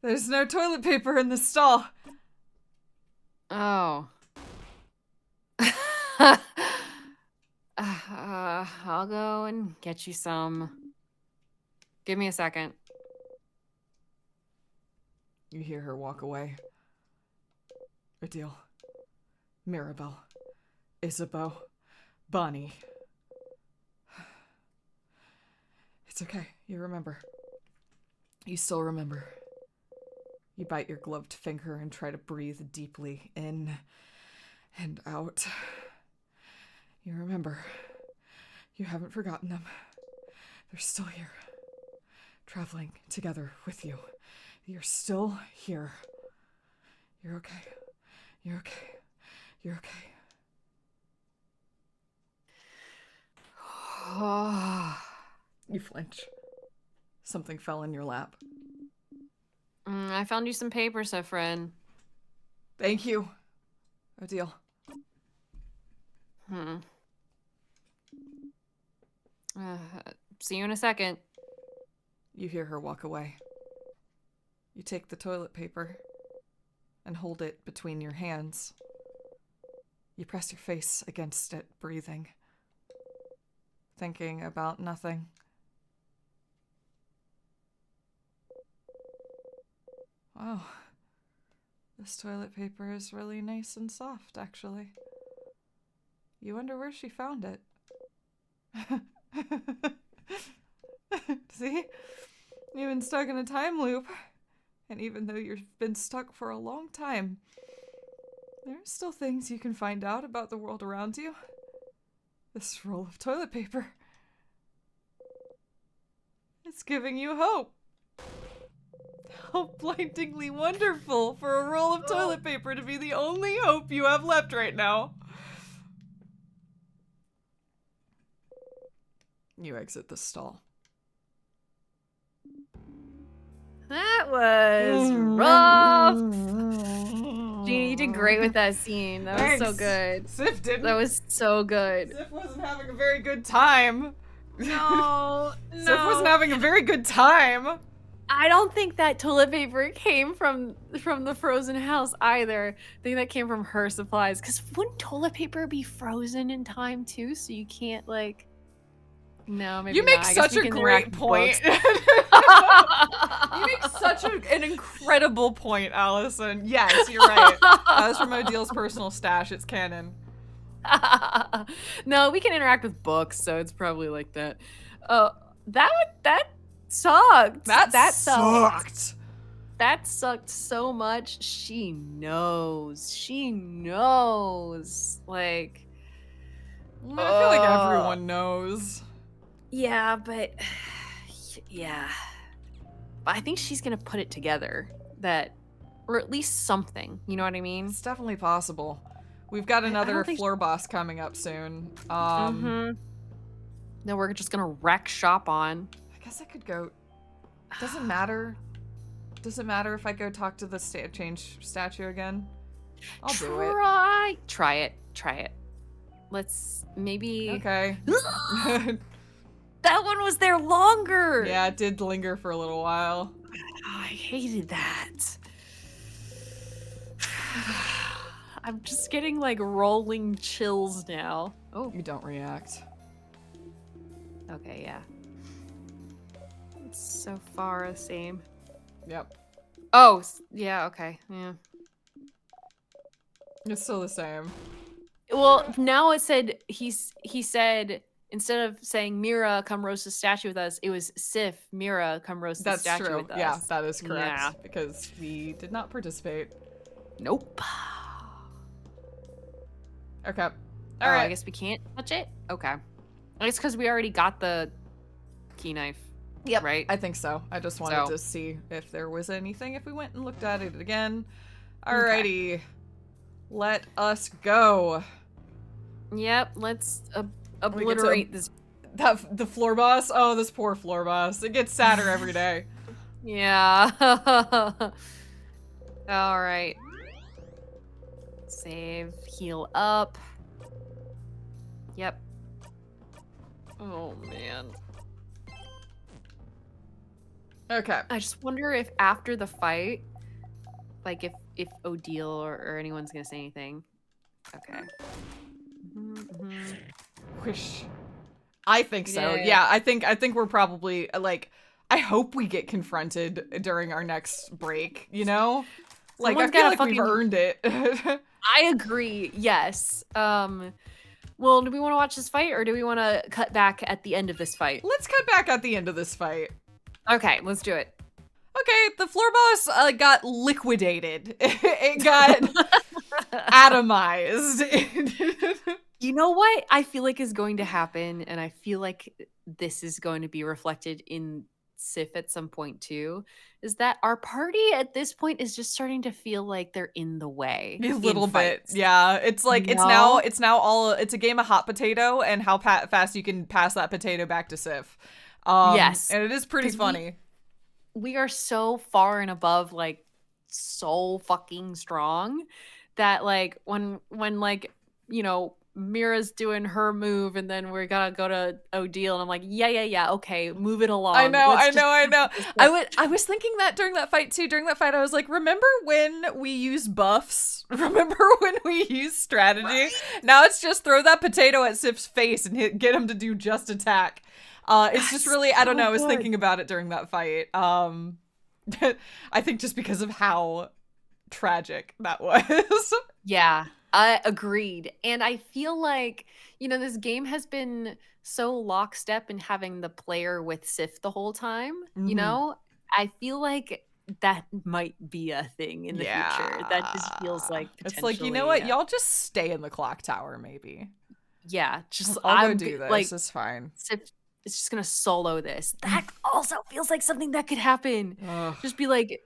There's no toilet paper in the stall. Oh. I'll go and get you some. Give me a second. You hear her walk away. Adil, Mirabelle, Isabeau, Bonnie. It's okay. You remember. You still remember. You bite your gloved finger and try to breathe deeply in and out. You remember. You haven't forgotten them. They're still here. Traveling together with you. You're still here. You're okay. You're okay. You're okay. You flinch. Something fell in your lap. I found you some paper, Saffron. Thank you. Adil. See you in a second. You hear her walk away. You take the toilet paper and hold it between your hands. You press your face against it, breathing, thinking about nothing. Wow, this toilet paper is really nice and soft, actually. You wonder where she found it. See? You've been stuck in a time loop. And even though you've been stuck for a long time, there are still things you can find out about the world around you. This roll of toilet paper. It's giving you hope. How blindingly wonderful for a roll of toilet paper to be the only hope you have left right now. You exit the stall. That was rough. Gina, you did great with that scene. That was so good. Sif didn't. That was so good. Sif wasn't having a very good time. No, Sif wasn't having a very good time. I don't think that toilet paper came from the frozen house either. I think that came from her supplies. Because wouldn't toilet paper be frozen in time too? So you can't like... No, maybe you make not. such a great point. You make such an incredible point, Allison. Yes, you're right. That was from Odil's personal stash. It's canon. No, we can interact with books, so it's probably like that. That sucked. That sucked. That sucked so much. She knows. She knows. Like, I feel like everyone knows. yeah, but yeah. But I think she's gonna put it together, that, or at least something. You know what I mean? It's definitely possible. We've got I another don't think floor boss coming up soon. No, we're just gonna wreck shop on. I guess I could go. Doesn't matter. Does it matter if I go talk to the change statue again? I'll do it. Try it. Let's maybe. Okay. That one was there longer. Yeah, it did linger for a little while. I hated that. I'm just getting like rolling chills now. Oh, You don't react. okay, yeah. It's so far the same. Yep. Oh, yeah, okay, yeah. It's still the same. Well, now it said he said instead of saying Mira, come roast the statue with us, it was Sif, Mira, come roast the That's statue true. with us. Yeah, that is correct. Yeah. Because we did not participate. Nope. Okay. All I right. guess we can't touch it. Okay. I guess because we already got the key knife. Yep. Right. I think so. I just wanted So- to see if there was anything, if we went and looked at it again. Alrighty. Let us go. Yep. Let's obliterate this. The floor boss? Oh, this poor floor boss. It gets sadder every day. Yeah. All right. Save. Heal up. Yep. Oh man. Okay. I just wonder if after the fight, like if Odile or anyone's gonna say anything. Okay. Wish. I think so. Yeah. Yeah, I think we're probably like I hope we get confronted during our next break, you know? Like Someone's I feel gotta like we've fucking- earned it. I agree. Yes. Well, do we want to watch this fight or do we want to cut back at the end of this fight? Let's cut back at the end of this fight. Okay, let's do it. Okay, the floor boss got liquidated. It got atomized. You know what I feel like is going to happen, and I feel like this is going to be reflected in Sif at some point too, is that our party at this point is just starting to feel like they're in the way. A in little bit, fights. yeah. It's like No? it's now all it's a game of hot potato and how fast you can pass that potato back to Sif. Yes. And it is pretty 'Cause funny. We are so far and above, like, so fucking strong that like when like, you know, Mira's doing her move and then we're gonna go to Odile and I'm like, yeah, okay, move it along. I know. Let's just- I was thinking that during that fight too. During that fight, I was like, remember when we used buffs? Remember when we used strategy? Right. Now it's just throw that potato at Sif's face and get him to do just attack. It's just really, I don't know. I was thinking about it during that fight. I think just because of how tragic that was. Yeah, I agreed. And I feel like, you know, this game has been so lockstep in having the player with Sif the whole time, you know? I feel like that might be a thing in the future. That just feels like potentially. It's like, you know what? Y'all just stay in the clock tower, maybe. Yeah, just I'll go do this. Like, it's fine. Sif is just gonna solo this. That also feels like something that could happen. Ugh. Just be like,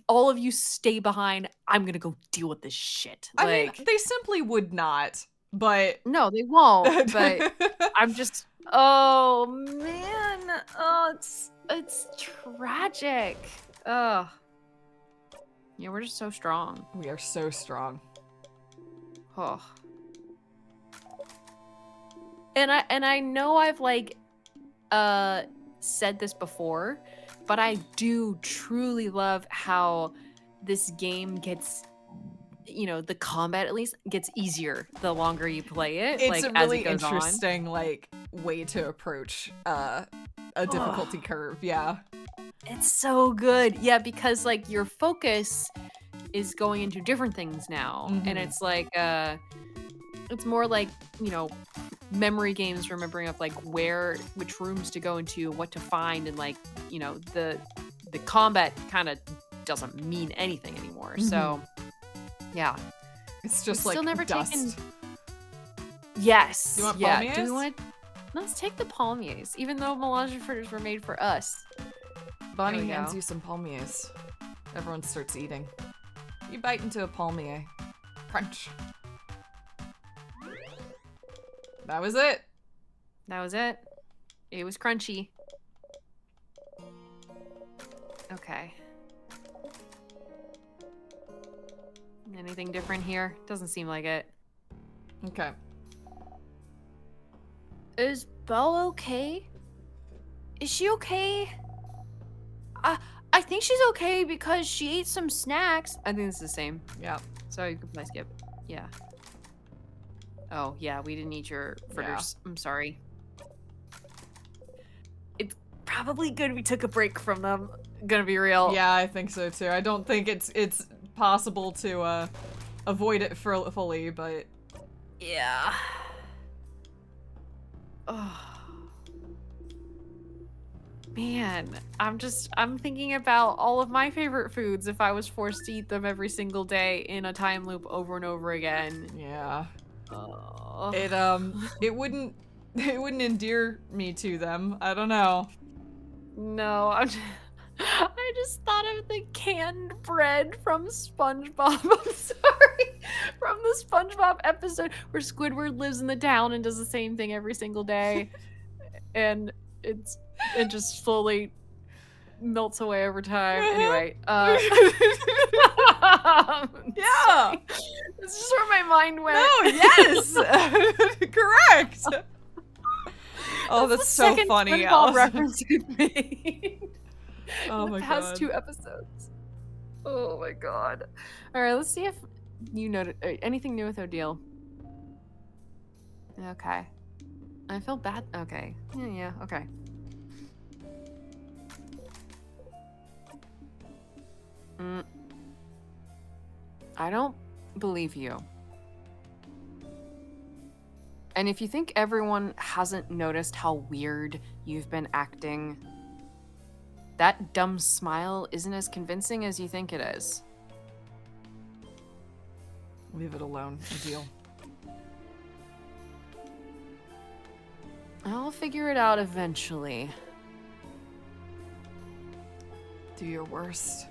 all of you stay behind. I'm gonna go deal with this shit. I mean, Like, they simply would not, but no, they won't. But I'm just, oh man, oh, it's tragic. Oh, yeah, we're just so strong. we are so strong. Oh, and I know I've like said this before, but I do truly love how this game gets, you know, the combat at least gets easier the longer you play it. It's like, a really as it goes interesting like way to approach a difficulty curve. Yeah. It's so good. Yeah, because like your focus is going into different things now. Mhm. And it's like it's more like, you know, memory games, remembering of like which rooms to go into, what to find, and like, you know, the combat kind of doesn't mean anything anymore. So yeah. It's just We've like still never dust. taken. Yes. You want yeah. palmiers? Do we want? Let's take the palmiers, even though melange fritters were made for us. Bonnie we hands go. you some palmiers. Everyone starts eating. You bite into a palmier. Crunch. That was it. That was it. It was crunchy. Okay. Anything different here? Doesn't seem like it. Okay. Is Belle okay? Is she okay? I think she's okay because she ate some snacks. I think it's the same. Yeah. So you could play skip. Yeah. Oh, yeah, we didn't eat your fritters. I'm sorry. It's probably good we took a break from them. Gonna be real. Yeah, I think so too. I don't think it's possible to avoid it fully, but Yeah. Oh. Man, I'm thinking about all of my favorite foods if I was forced to eat them every single day in a time loop over and over again. yeah. Oh. It wouldn't endear me to them. I don't know. No, I just thought of the canned bread from SpongeBob. I'm sorry. From the SpongeBob episode where Squidward lives in the town and does the same thing every single day. And it just slowly melts away over time. Anyway, Yeah. This is where my mind went. No, yes. Correct. Oh, that's the so second funny. SpongeBob Allison. reference we've made. Oh in my the past God. 2 episodes. Oh my god. All right, let's see if you know anything new with Odile. Okay. I feel bad. Okay. Yeah, okay. I don't believe you. And if you think everyone hasn't noticed how weird you've been acting, that dumb smile isn't as convincing as you think it is. Leave it alone. Deal. I'll figure it out eventually. Do your worst.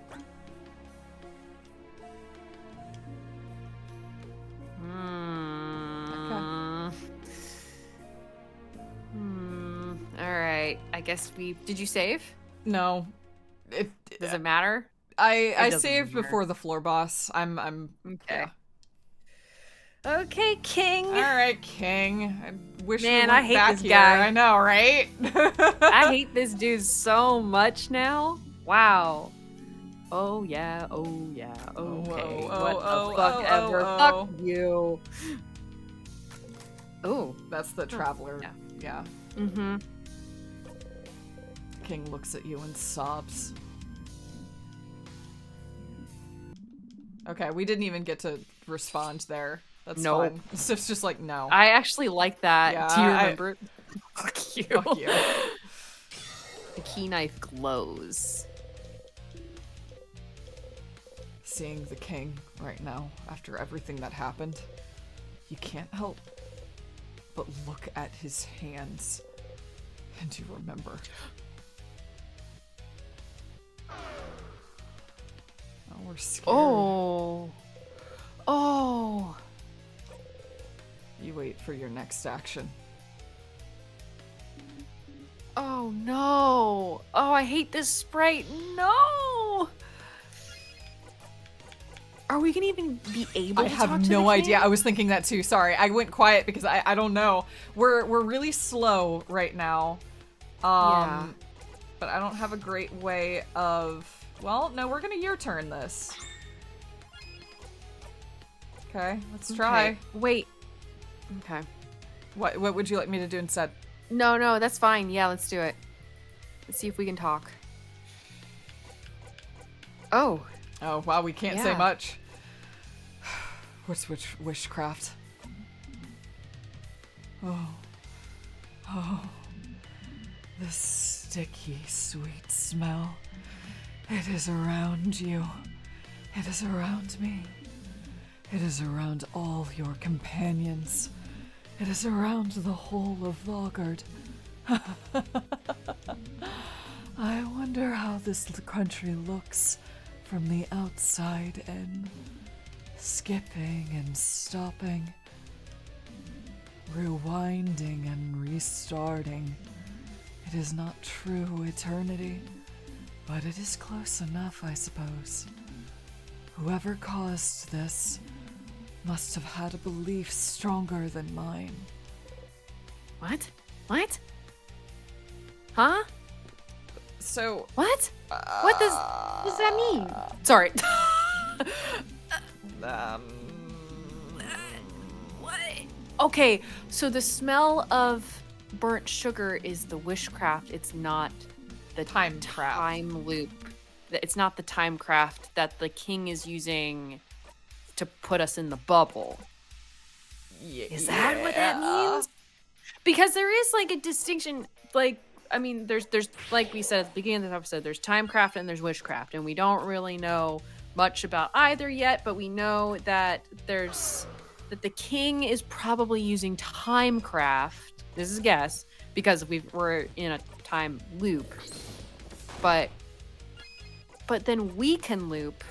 Alright, I guess did you save? No. Does it matter? I doesn't saved matter. before the floor boss. I'm Okay. yeah. Okay, King. All right, King. I wish we Man, weren't I hate back this here. guy. I know, right? I hate this dude so much now. Wow. Oh yeah, oh yeah, okay. What the fuck ever. Fuck you. Oh. That's the traveler. yeah. Yeah. Mm-hmm. King looks at you and sobs. Okay, we didn't even get to respond there. That's Nope. fine. Sif's just like, no. I actually like that. Yeah, Do you remember it? Fuck you. Fuck you. The key knife glows. Seeing the king right now, after everything that happened, you can't help but look at his hands and you remember. Oh, we're scared. Oh. Oh. You wait for your next action. Oh no. Oh, I hate this sprite. No. Are we gonna even be able I to talk have to no the idea. king? I was thinking that too. Sorry. I went quiet because I don't know. We're really slow right now. Yeah. But I don't have a great way of... Well, no, we're gonna your turn this. Okay, let's try. Okay. Wait. Okay. What would you like me to do instead? No, that's fine. Yeah, let's do it. Let's see if we can talk. Oh. Oh, wow, we can't say Yeah. much. What's witchcraft? Oh, the sticky, sweet smell. It is around you. It is around me. It is around all your companions. It is around the whole of Logard. I wonder how this country looks from the outside in. Skipping and stopping. Rewinding and restarting. It is not true eternity, but it is close enough, I suppose. Whoever caused this must have had a belief stronger than mine. What? What? Huh? So, What? What does that mean? Sorry. What? Okay, so the smell of burnt sugar is the wishcraft. It's not the Time craft. time loop. It's not the time craft that the king is using to put us in the bubble. Is that what that means? Because there is like a distinction, like, I mean, there's like we said at the beginning of this episode, there's timecraft and there's wishcraft, and we don't really know much about either yet, but we know that that the king is probably using timecraft. This is a guess because we're in a time loop, but then we can loop,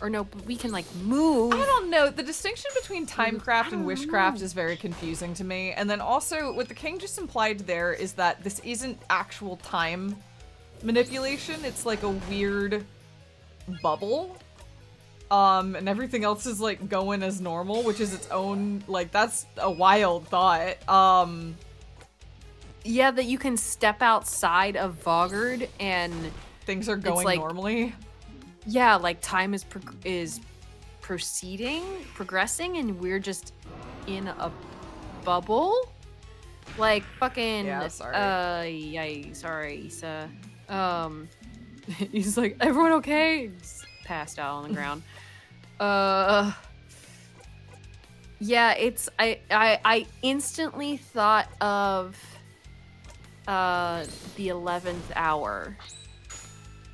or no, we can like move. I don't know. The distinction between timecraft and wishcraft is very confusing to me. And then also, what the king just implied there is that this isn't actual time manipulation. It's like a weird bubble. And everything else is like going as normal, which is its own, like, that's a wild thought. Yeah, that you can step outside of Vogard and things are going like, normally. Yeah, like time is progressing, and we're just in a bubble. Like fucking. Yeah, sorry. Sorry, Issa. He's like, everyone okay? He's passed out on the ground. Yeah, it's I instantly thought of the 11th hour.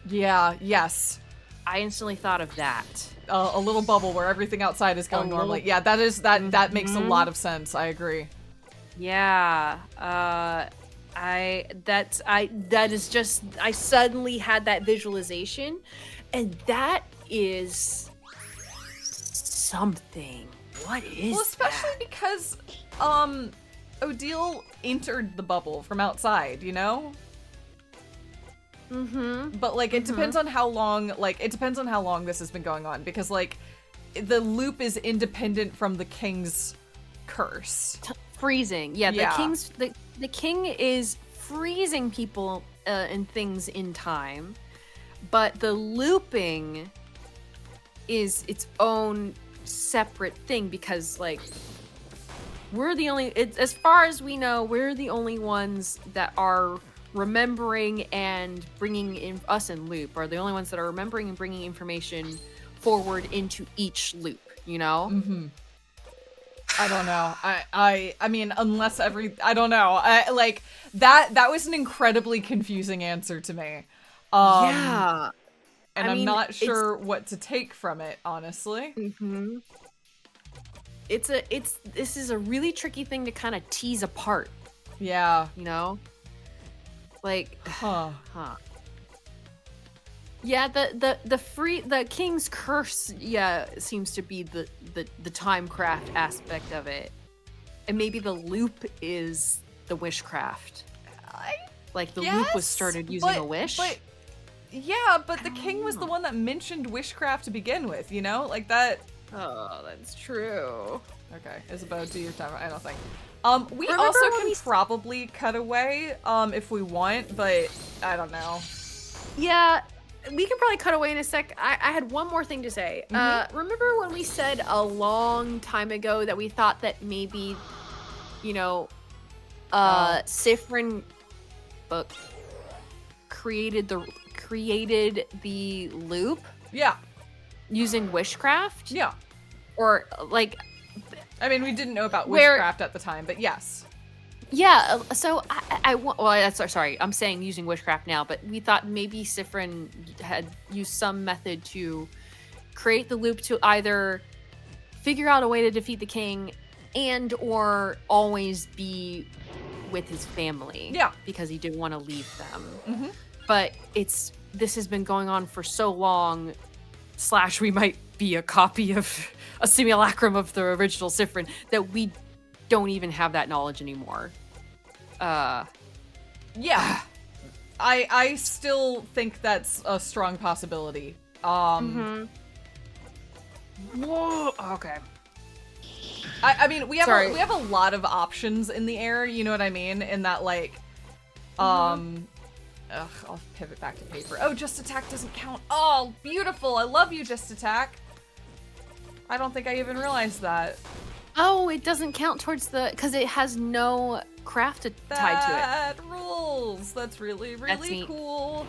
Yeah, yes. I instantly thought of that. A little bubble where everything outside is going normally. Yeah, that makes a lot of sense. I agree. Yeah. That is just, I suddenly had that visualization, and that is something. What is Well, especially that? because Odile entered the bubble from outside, you know? Mm-hmm. But like it depends on how long this has been going on, because like the loop is independent from the king's curse. Freezing. Yeah, Yeah. The king is freezing people and things in time, but the looping is its own separate thing, because like we're the only, as far as we know, we're the only ones that are remembering and bringing in us in loop, are the only ones that are remembering and bringing information forward into each loop, you know? Mm-hmm. I don't know. I mean, unless I don't know. Like that was an incredibly confusing answer to me. Yeah. And I'm not sure what to take from it, honestly. Mm-hmm. This is a really tricky thing to kind of tease apart, Yeah. you know? Like, Huh. Yeah, the king's curse, yeah, seems to be the timecraft aspect of it, and maybe the loop is the wishcraft. Like the loop was started using a wish. But the king was the one that mentioned wishcraft to begin with, you know, like that. Oh, that's true. Okay, Isabeau, do your time. I don't think. We Remember also when can probably cut away, if we want, but I don't know. Yeah, we can probably cut away in a sec. I had one more thing to say. Remember when we said a long time ago that we thought that maybe, you know, Sifrin book created the loop Yeah. using wishcraft? Yeah. Or like, I mean, we didn't know about Where- witchcraft at the time, but yes. yeah, so sorry, I'm saying using witchcraft now, but we thought maybe Sifrin had used some method to create the loop to either figure out a way to defeat the king and or always be with his family. Yeah. Because he didn't want to leave them. Mm-hmm. but this has been going on for so long, / we might be a copy of a simulacrum of the original Sifrin, that we don't even have that knowledge anymore. Yeah. I still think that's a strong possibility. Whoa, okay. I mean, we have Sorry. we have a lot of options in the air, you know what I mean? In that, like, I'll pivot back to paper. Oh, Just Attack doesn't count. Oh, beautiful. I love you, Just Attack. I don't think I even realized that. Oh, it doesn't count towards because it has no craft tied to it. That rules. That's really, really neat. cool.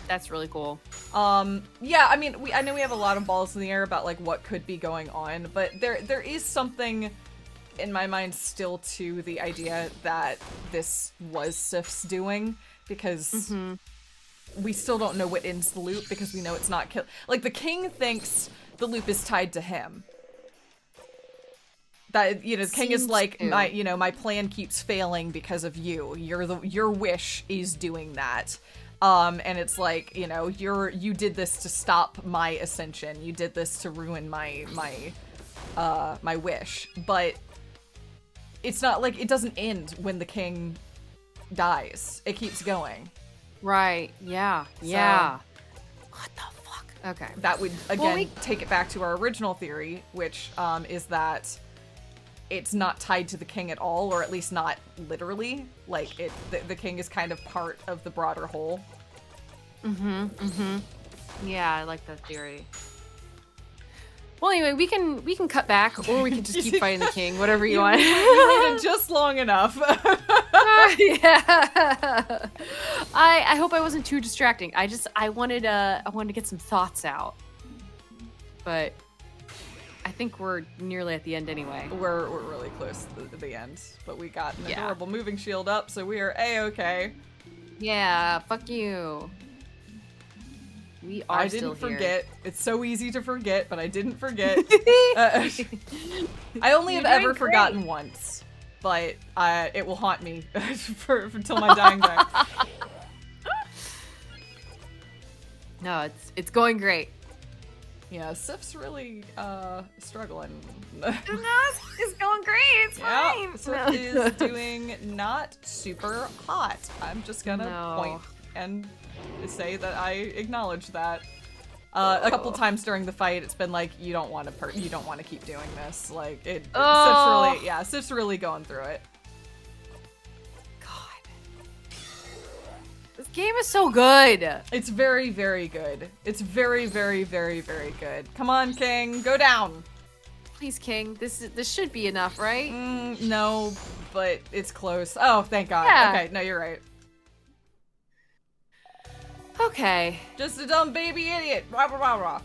That's really cool. Yeah, I mean, I know we have a lot of balls in the air about, like, what could be going on, but there is something in my mind still to the idea that this was Sif's doing, because we still don't know what ends the loop, because we know it's not like, the king thinks the loop is tied to him. That, you know, the king is like, my plan keeps failing because of you. Your wish is doing that. And it's like, you know, you did this to stop my ascension. You did this to ruin my wish. But it's not like, it doesn't end when the king dies. It keeps going. Right. Yeah. Yeah. What the fuck? Okay. That would, again, take it back to our original theory, which is that it's not tied to the king at all, or at least not literally. Like, the king is kind of part of the broader whole. Yeah, I like that theory. Well, anyway, we can cut back, or we can just keep fighting the king, whatever you want. You waited just long enough. Yeah. I hope I wasn't too distracting. I wanted to get some thoughts out, but I think we're nearly at the end anyway. We're really close to the end, but we got an adorable moving shield up, so we are a-okay. Yeah, fuck you. We are still here. I didn't forget. It's so easy to forget, but I didn't forget. I only have ever forgotten once, but it will haunt me until my dying day. No, it's going great. Yeah, Sif's really struggling. It's going great. It's fine. Sif is doing not super hot. I'm just gonna point and say that I acknowledge that. A couple times during the fight, it's been like, you don't want to keep doing this. Like Sif's really going through it. This game is so good. It's very, very good. It's very, very, very, very good. Come on, King, go down. Please, King. This should be enough, right? No, but it's close. Oh, thank God. Yeah. Okay, no, you're right. Okay. Just a dumb baby idiot. Rah, rah, rah, rah.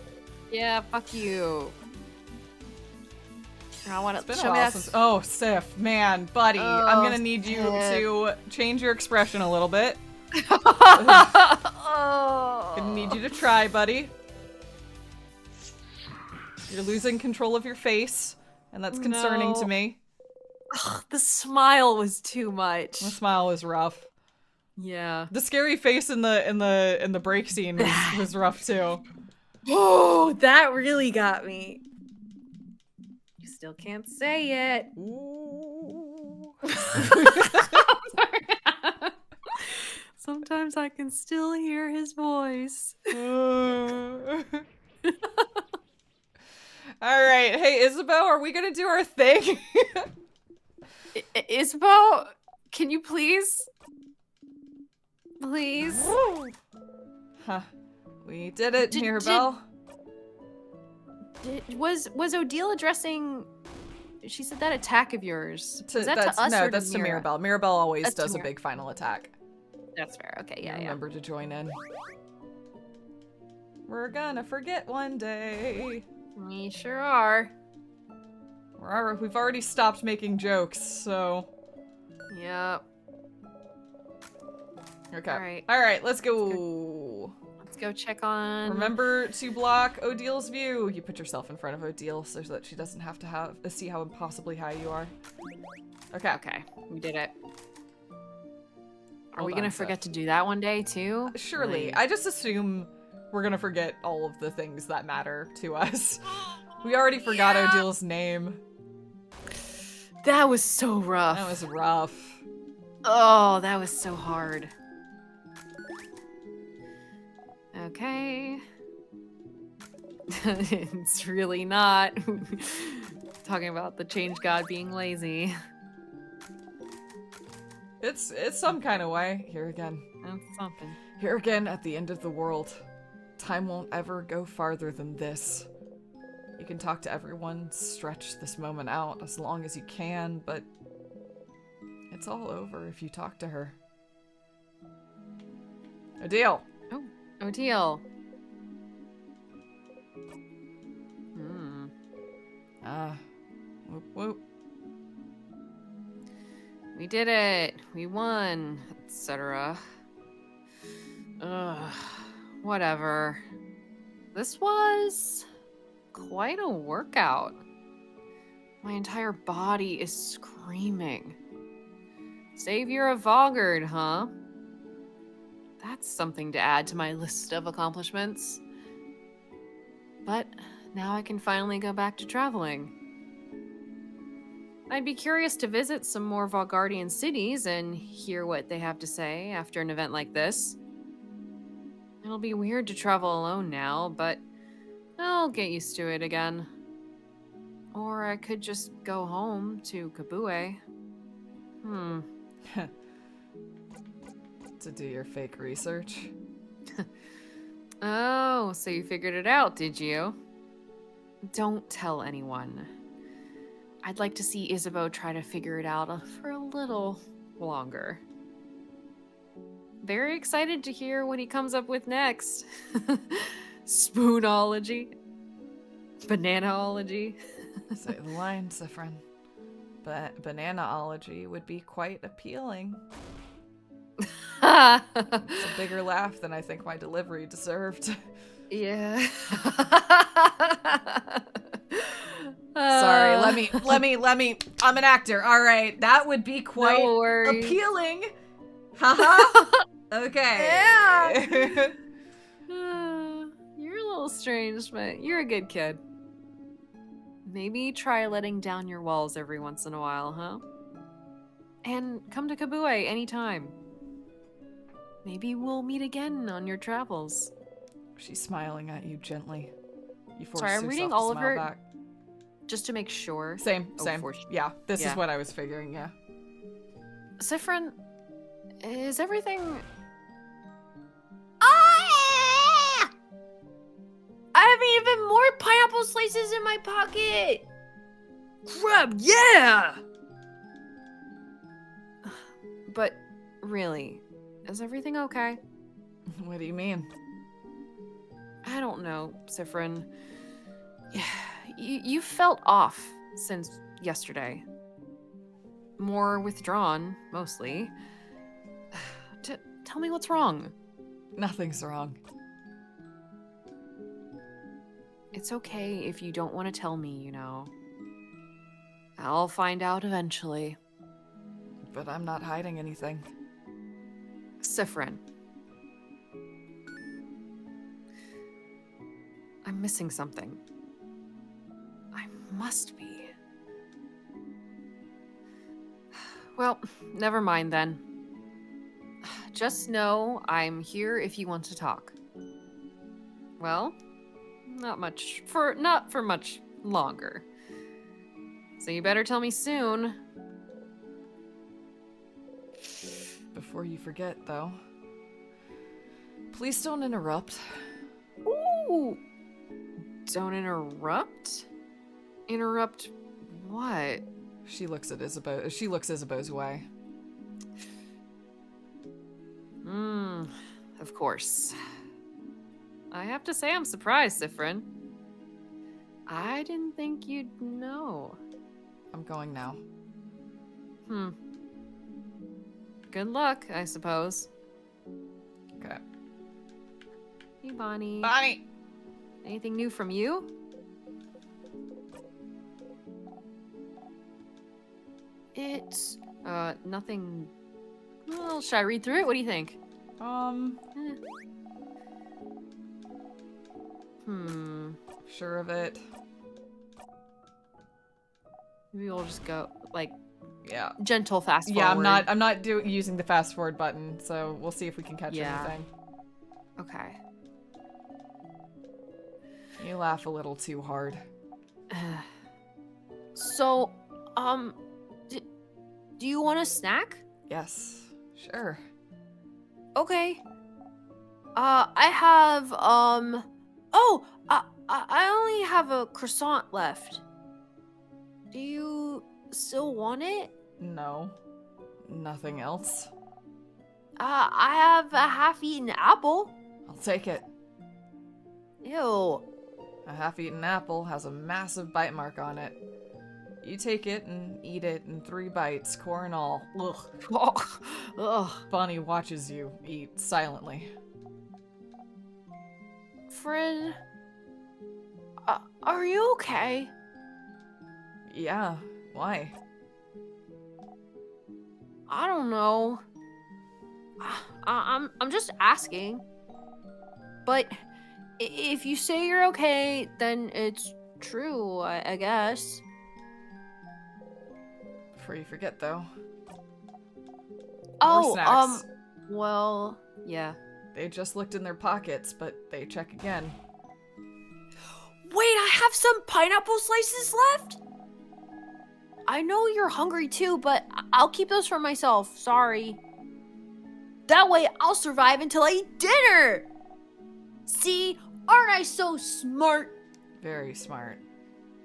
Yeah, fuck you. I want to show me that. Oh, Sif, man, buddy, I'm gonna need you to change your expression a little bit. Gonna need you to try, buddy. You're losing control of your face, and that's concerning to me. Ugh, the smile was too much. The smile was rough. Yeah. The scary face in the break scene was rough too. Oh, that really got me. You still can't say it. Ooh. Sometimes I can still hear his voice. All right, hey Isabeau, are we gonna do our thing? Isabeau, can you please? Please? Huh. We did it, Mirabelle. Was Odile addressing? She said that attack of yours. Was that to us no, or that's to Mira? Mirabelle. Mirabelle always That's to does a Mira. big final attack. That's fair. Okay, yeah. Remember to join in. We're gonna forget one day. We sure are. We've already stopped making jokes, so. Yep. Okay. All right, let's go. Let's go check on. Remember to block Odile's view. You put yourself in front of Odile so that she doesn't have to see how impossibly high you are. Okay. Okay, we did it. Are Hold we on, gonna Seth. forget to do that one day too? Surely. Like- I just assume we're gonna forget all of the things that matter to us. We already forgot Odil's name. That was so rough. That was rough. Oh, that was so hard. Okay. It's really not. Talking about the change god being lazy. It's some kind of way. Here again. That's something. Here again at the end of the world. Time won't ever go farther than this. You can talk to everyone, stretch this moment out as long as you can, but it's all over if you talk to her. Odile! Odile. Hmm. Whoop whoop. We did it. We won, etc. Ugh. Whatever. This was quite a workout. My entire body is screaming. Savior of Vogard, huh? That's something to add to my list of accomplishments. But now I can finally go back to traveling. I'd be curious to visit some more Valgardian cities and hear what they have to say after an event like this. It'll be weird to travel alone now, but I'll get used to it again. Or I could just go home to Kabue. To do your fake research. Oh, so you figured it out, did you? Don't tell anyone. I'd like to see Isabeau try to figure it out for a little longer. Very excited to hear what he comes up with next. Spoonology. Bananaology. Say the line, Sifrin. But bananaology would be quite appealing. It's a bigger laugh than I think my delivery deserved. Yeah. Sorry, let me. I'm an actor. All right, that would be quite No worries. appealing. Haha. Okay. Yeah. You're a little strange, but you're a good kid. Maybe try letting down your walls every once in a while, huh? And come to Kabue anytime. Maybe we'll meet again on your travels. She's smiling at you gently. You force Sorry, I'm yourself reading to all of smile her- back. Just to make sure. Same. for- Yeah, this is yeah. what I was figuring. Yeah. Sifrin, is everything... Ah! I have even more pineapple slices in my pocket. Crap, yeah! But really, is everything okay? What do you mean? I don't know, Sifrin. You felt off since yesterday. More withdrawn, mostly. Tell me what's wrong. Nothing's wrong. It's okay if you don't want to tell me, you know. I'll find out eventually. But I'm not hiding anything. Sifrin. I'm missing something. I must be. Well, never mind then. Just know I'm here if you want to talk. Well, not for much longer. So you better tell me soon. Before you forget, though, please don't interrupt. Ooh! Don't interrupt? Interrupt what? She looks at Isabeau. She looks Isabeau's way. Of course. I have to say I'm surprised, Sifrin. I didn't think you'd know. I'm going now. Good luck, I suppose. Okay. Hey, Bonnie. Bonnie! Anything new from you? It's Nothing Well, should I read through it? What do you think? Sure of it. Maybe we'll just go, like, Yeah. gentle fast forward. Yeah, I'm not using the fast forward button, so we'll see if we can catch anything. Okay. You laugh a little too hard. So, do you want a snack? Yes, sure. Okay. I have, oh, I only have a croissant left. Do you still want it? No. Nothing else. I have a half-eaten apple. I'll take it. Ew. A half-eaten apple has a massive bite mark on it. You take it and eat it in 3 bites, core and all. Ugh. Ugh. Bonnie watches you eat silently. Friend, are you okay? Yeah, why? I don't know. I'm just asking. But if you say you're okay, then it's true, I guess. Before you forget, though. Oh, More snacks. Well, yeah. They just looked in their pockets, but they check again. Wait, I have some pineapple slices left? I know you're hungry too, but I'll keep those for myself. Sorry. That way I'll survive until I eat dinner. See, aren't I so smart? Very smart.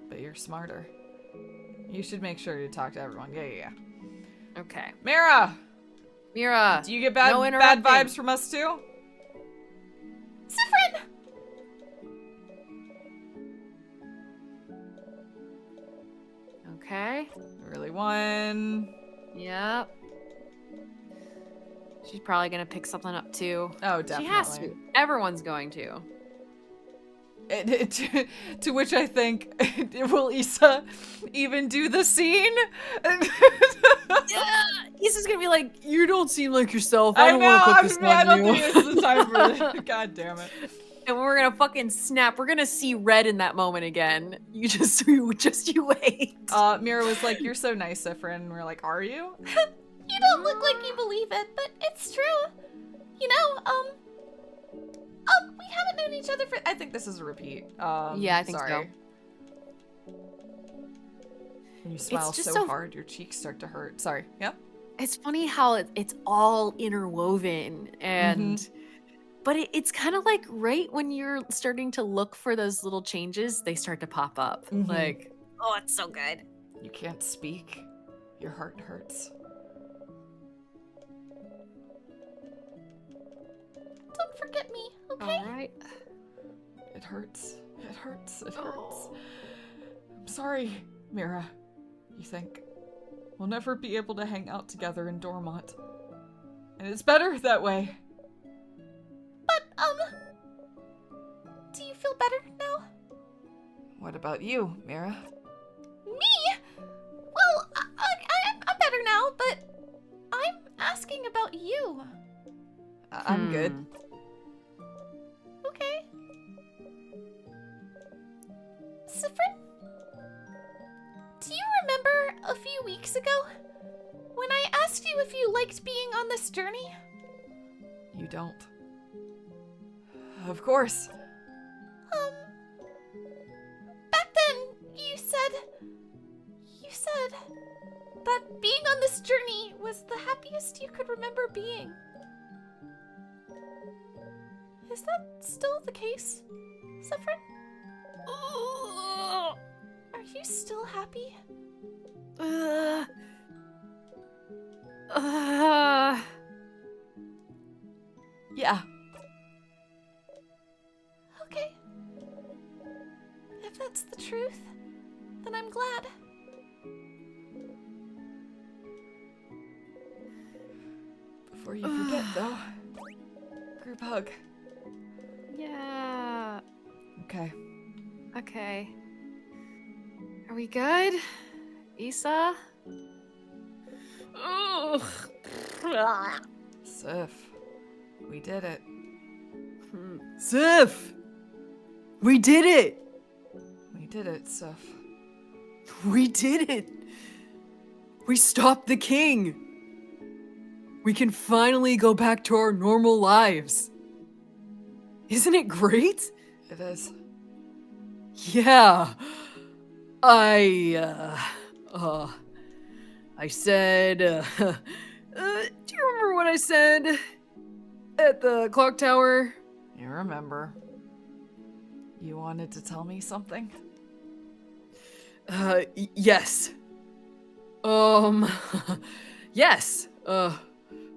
But you're smarter. You should make sure to talk to everyone. Yeah. Okay. Mira! Mira, Do you get bad no bad interrupting. vibes from us too? Sifrin! Okay. Really one. Yep. She's probably gonna pick something up too. Oh, definitely. She has to. Everyone's going to. To which I think, will Issa even do the scene? Yeah, Issa's gonna be like, "You don't seem like yourself. I don't know. want to put this on I don't you." think this is the time for it. God damn it. And we're gonna fucking snap. We're gonna see red in that moment again. You just wait. Mira was like, "You're so nice, Sifrin." And we're like, "Are you?" You don't look like you believe it, but it's true. You know, we haven't known each other for. I think this is a repeat. Yeah, I think sorry. When you smile just so hard, your cheeks start to hurt. Sorry. Yep. It's funny how it's all interwoven, and but it's kind of like right when you're starting to look for those little changes, they start to pop up. Like, oh, it's so good. You can't speak. Your heart hurts. Don't forget me, okay? All right. It hurts. It hurts. It hurts. I'm sorry, Mira. You think we'll never be able to hang out together in Dormont. And it's better that way. But, do you feel better now? What about you, Mira? Me? Well, I'm better now, but I'm asking about you. I'm good. Okay. Sifrin? Do you remember a few weeks ago when I asked you if you liked being on this journey? You don't. Of course. Back then, you said that being on this journey was the happiest you could remember being. Is that still the case, Sifrin? Are you still happy? Yeah. Okay. If that's the truth, then I'm glad. Before you forget, though. Group hug. Yeah. Okay. Okay. Are we good? Issa? Ugh. Sif, we did it. Sif! We did it! We did it, Sif. We did it! We stopped the king! We can finally go back to our normal lives. Isn't it great? It is. Yeah. I said, do you remember what I said at the clock tower? You remember. You wanted to tell me something? Yes. Yes.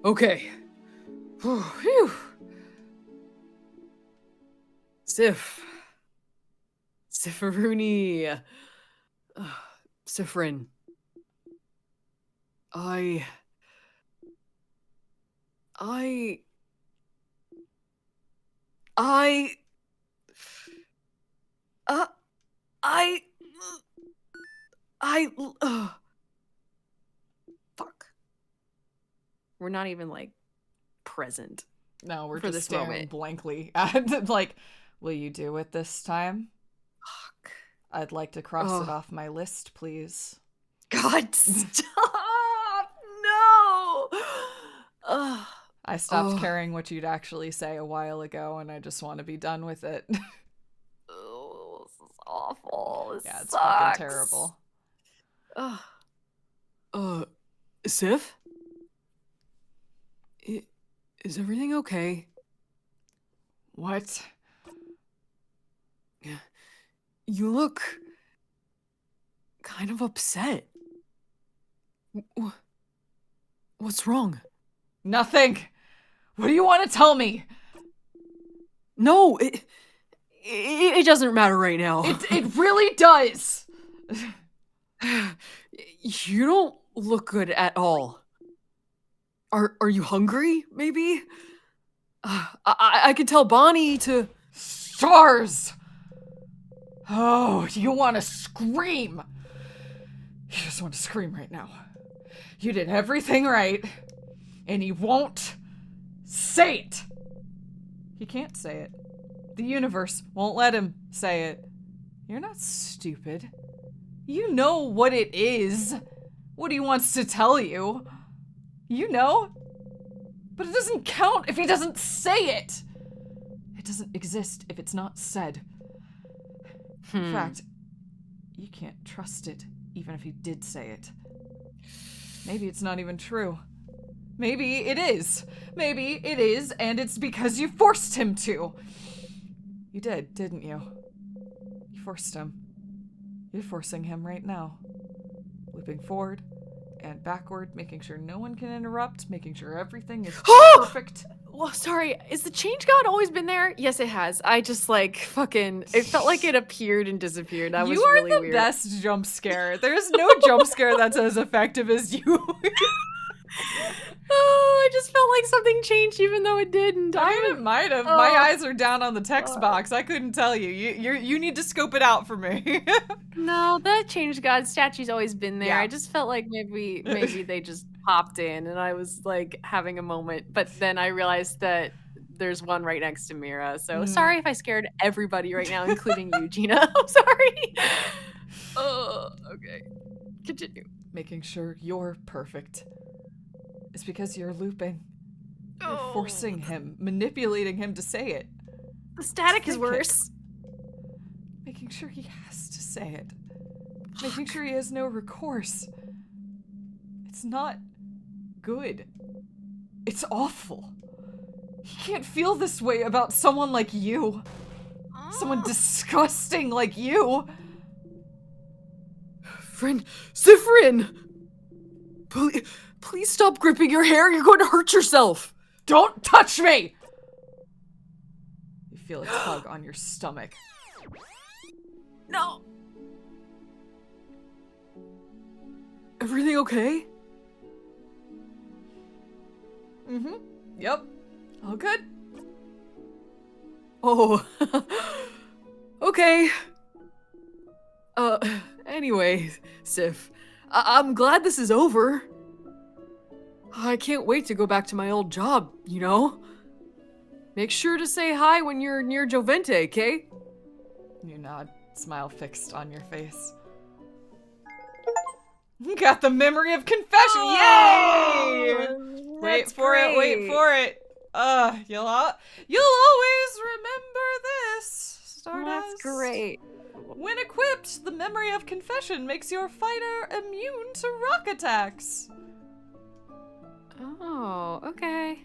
Okay. Whew. Sifferoony. Sifrin. I Fuck. We're not even like present. No, we're For just this staring moment. blankly at like, will you do it this time? Fuck. I'd like to cross it Ugh. off my list, please. God, stop! No! Ugh. I stopped Oh. caring what you'd actually say a while ago, and I just want to be done with it. Oh, this is awful. This Yeah, it's sucks. fucking terrible. Sif? Is everything okay? What? You look kind of upset. What's wrong? Nothing! What do you want to tell me? No, it doesn't matter right now. It really does! You don't look good at all. Are you hungry, maybe? I could tell Bonnie to... Stars! Oh, you want to scream! You just want to scream right now. You did everything right, and he won't say it! He can't say it. The universe won't let him say it. You're not stupid. You know what it is. What he wants to tell you. You know. But it doesn't count if he doesn't say it. It doesn't exist if it's not said. In fact, you can't trust it, even if he did say it. Maybe it's not even true. Maybe it is. Maybe it is, and it's because you forced him to. You did, didn't you? You forced him. You're forcing him right now. Looping forward and backward, making sure no one can interrupt, making sure everything is perfect. Well, sorry. Is the change god always been there? Yes, it has. I just like fucking. It felt like it appeared and disappeared. That was You are really the weird. best jump scare. There's no jump scare that's as effective as you. Oh, I just felt like something changed, even though it didn't. I mean, it might have. My eyes are down on the text box. I couldn't tell you. You need to scope it out for me. No, that change god statue's always been there. Yeah. I just felt like maybe they just popped in, and I was like having a moment. But then I realized that there's one right next to Mira. So sorry if I scared everybody right now, including you, Gina. I'm sorry. Okay. Continue. Making sure you're perfect. It's because you're looping. You're forcing him, manipulating him to say it. The static is Think it. worse. Making sure he has to say it. Making sure he has no recourse. It's not good. It's awful. He can't feel this way about someone like you. Someone disgusting like you. Friend, Sifrin! Please stop gripping your hair. You're going to hurt yourself. Don't touch me! You feel a tug on your stomach. No. Everything okay? Mm-hmm. Yep. All good. Oh. Okay. Anyway, Sif, I'm glad this is over. I can't wait to go back to my old job, you know? Make sure to say hi when you're near Jovente, okay? You nod, smile fixed on your face. You got the memory of confession! Yay! Wait for it, wait for it. You'll always remember this, Stardust. That's great. When equipped, the memory of confession makes your fighter immune to rock attacks. Oh, okay.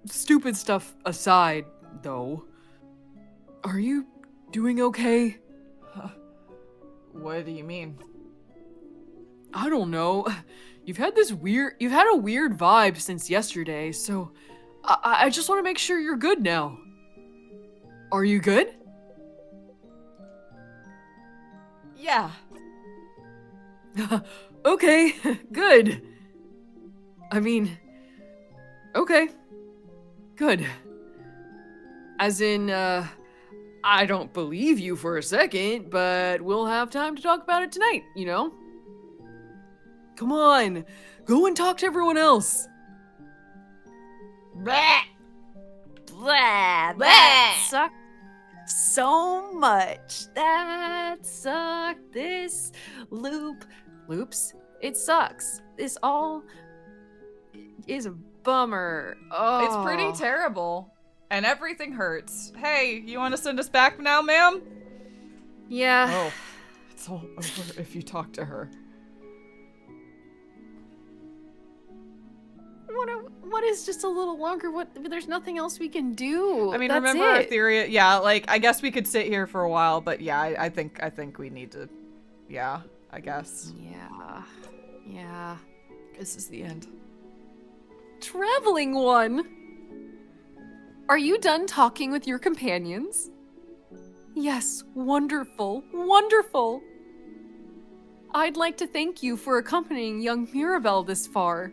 Stupid stuff aside, though. Are you doing okay? What do you mean? I don't know. You've had a weird vibe since yesterday, so I just want to make sure you're good now. Are you good? Yeah. Okay, good. I mean, okay, good. As in, I don't believe you for a second, but we'll have time to talk about it tonight, you know? Come on, go and talk to everyone else. Blah. Blah. That sucked so much. That sucked. This loops. It sucks. This all is a bummer. Oh. It's pretty terrible. And everything hurts. Hey, you want to send us back now, ma'am? Yeah. Oh, it's all over if you talk to her. What is just a little longer? There's nothing else we can do. I mean, That's remember our it. theory? Yeah, like, I guess we could sit here for a while, but yeah, I think we need to, yeah, I guess. Yeah. This is the end. Traveling one. Are you done talking with your companions? Yes, wonderful, wonderful. I'd like to thank you for accompanying young Mirabelle this far.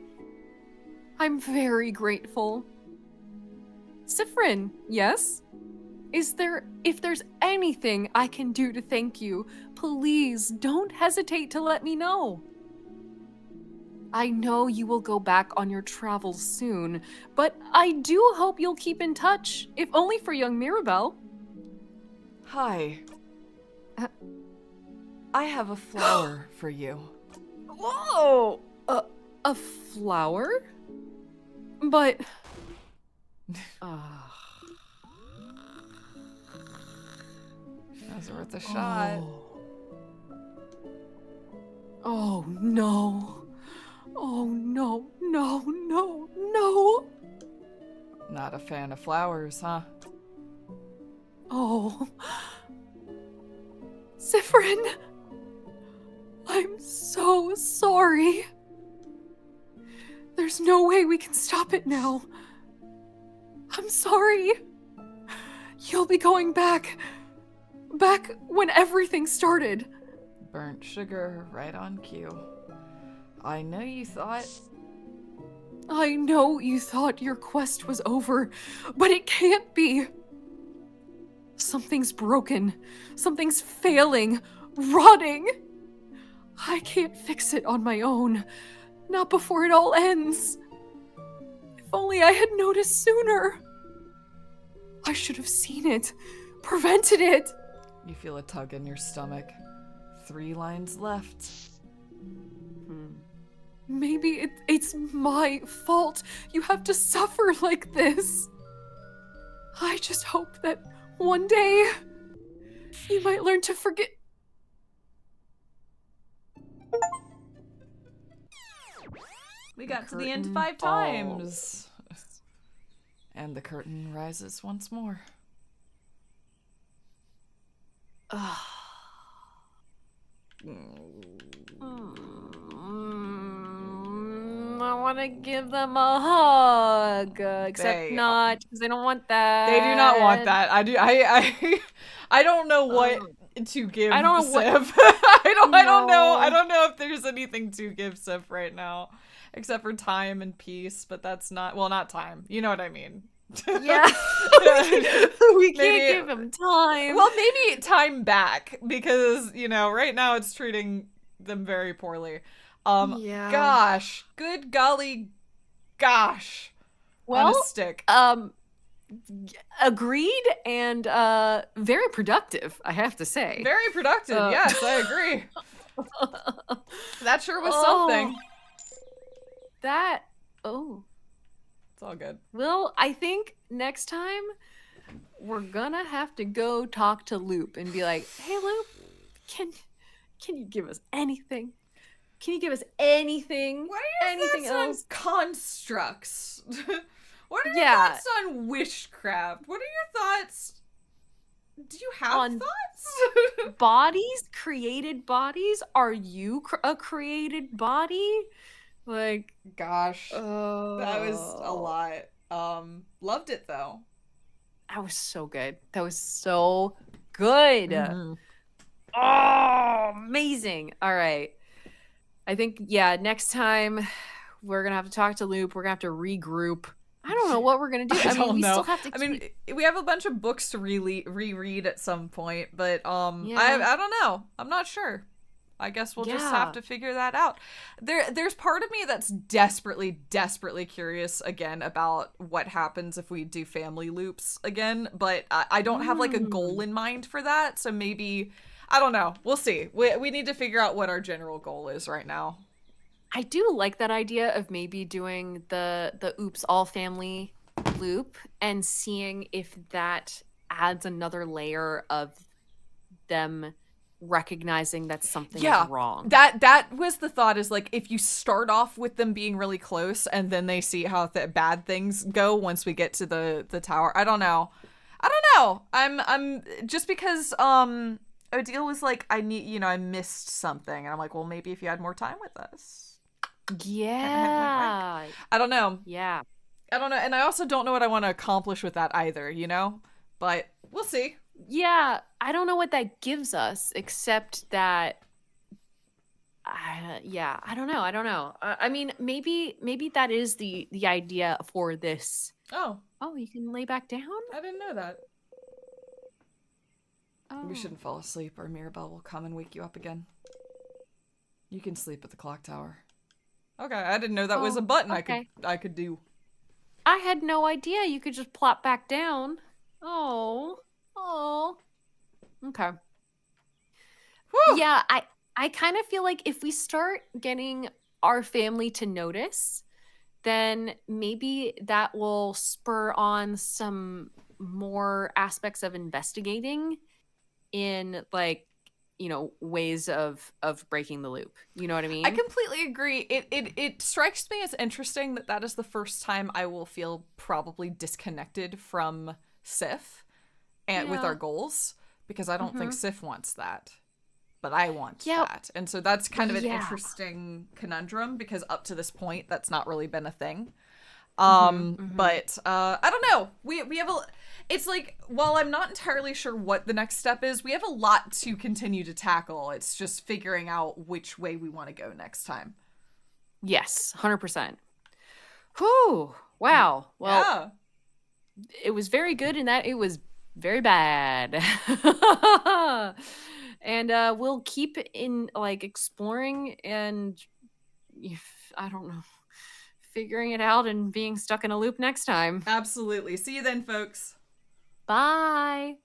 I'm very grateful. Sifrin, yes? If there's anything I can do to thank you, please don't hesitate to let me know. I know you will go back on your travels soon, but I do hope you'll keep in touch, if only for young Mirabelle. Hi. I have a flower for you. Whoa! A flower? But... That's worth a shot. Oh no. Oh no, no, no, no. Not a fan of flowers, huh? Oh. Sifrin. I'm so sorry. There's no way we can stop it now. I'm sorry. You'll be going back when everything started. Burnt sugar right on cue. I know you thought your quest was over, but it can't be. Something's broken. Something's failing. Rotting. I can't fix it on my own. Not before it all ends. If only I had noticed sooner. I should have seen it. Prevented it. you feel a tug in your stomach. 3 lines left. Maybe it's my fault you have to suffer like this. I just hope that one day you might learn to forget. We got to the end Curtain 5 falls. times. And the curtain rises once more. I want to give them a hug, except They- not because they don't want that. They do not want that. I don't know what to give I don't know what- Sif. I No. don't know if there's anything to give Sif right now. Except for time and peace, but that's not time. You know what I mean. Yeah, we can't Maybe- give him time. Well, maybe time back, because, right now it's treating them very poorly. Yeah. Gosh, good golly, gosh, on a Well, stick. Agreed, and very productive, I have to say. Very productive. Yes, I agree. That sure was Oh, something. That. Oh. It's all good. Well, I think next time we're gonna have to go talk to Loop and be like, "Hey, Loop, can you give us anything? Can you give us anything? What are your anything thoughts else?" on constructs? What are your Yeah. thoughts on witchcraft? What are your thoughts? Do you have On thoughts? Bodies, created bodies. Are you a created body? Like, Gosh, that was a oh, lot. Loved it though. that was so good. That was so good. Mhm. Oh, amazing. All right. I think, yeah, next time we're going to have to talk to Loop. We're going to have to regroup. I don't know what we're going to do. I I mean, don't we know. still have to I mean, we have a bunch of books to reread at some point, but Yeah. I don't know. I'm not sure. I guess we'll just have Yeah. to figure that out. There's part of me that's desperately curious again about what happens if we do family loops again, but I don't have like a goal in mind for that, so maybe I don't know. We'll see. We need to figure out what our general goal is right now. I do like that idea of maybe doing the Oops All Family loop and seeing if that adds another layer of them recognizing that something Yeah, is wrong. that was the thought, is like if you start off with them being really close and then they see how bad things go once we get to the tower. I don't know. I'm just because Odile was like, I missed something, and I'm like, well, maybe if you had more time with us. Yeah. I don't know. Yeah. I don't know, and I also don't know what I want to accomplish with that either, But we'll see. Yeah, I don't know what that gives us, except that, yeah, I don't know. I mean, maybe that is the idea for this. Oh, You can lay back down. I didn't know that. Oh. We shouldn't fall asleep, or Mirabelle will come and wake you up again. You can sleep at the clock tower. Okay, I didn't know that was a button okay. I could do. I had no idea you could just plop back down. Oh. Okay. Whew. Yeah, I kind of feel like if we start getting our family to notice, then maybe that will spur on some more aspects of investigating in, like, ways of breaking the loop. You know what I mean? I completely agree. It strikes me as interesting that is the first time I will feel probably disconnected from Sif and with Yeah. our goals, because I don't think Sif wants that, but I want that. And so that's kind of an interesting conundrum, because up to this point that's not really been a thing. But I don't know. We have it's like, while I'm not entirely sure what the next step is, we have a lot to continue to tackle. It's just figuring out which way we want to go next time. Yes, 100%. Whew. Wow. Well, yeah. It was very good in that it was very bad. And we'll keep in, like, exploring and, I don't know, figuring it out and being stuck in a loop next time. Absolutely. See you then, folks. Bye.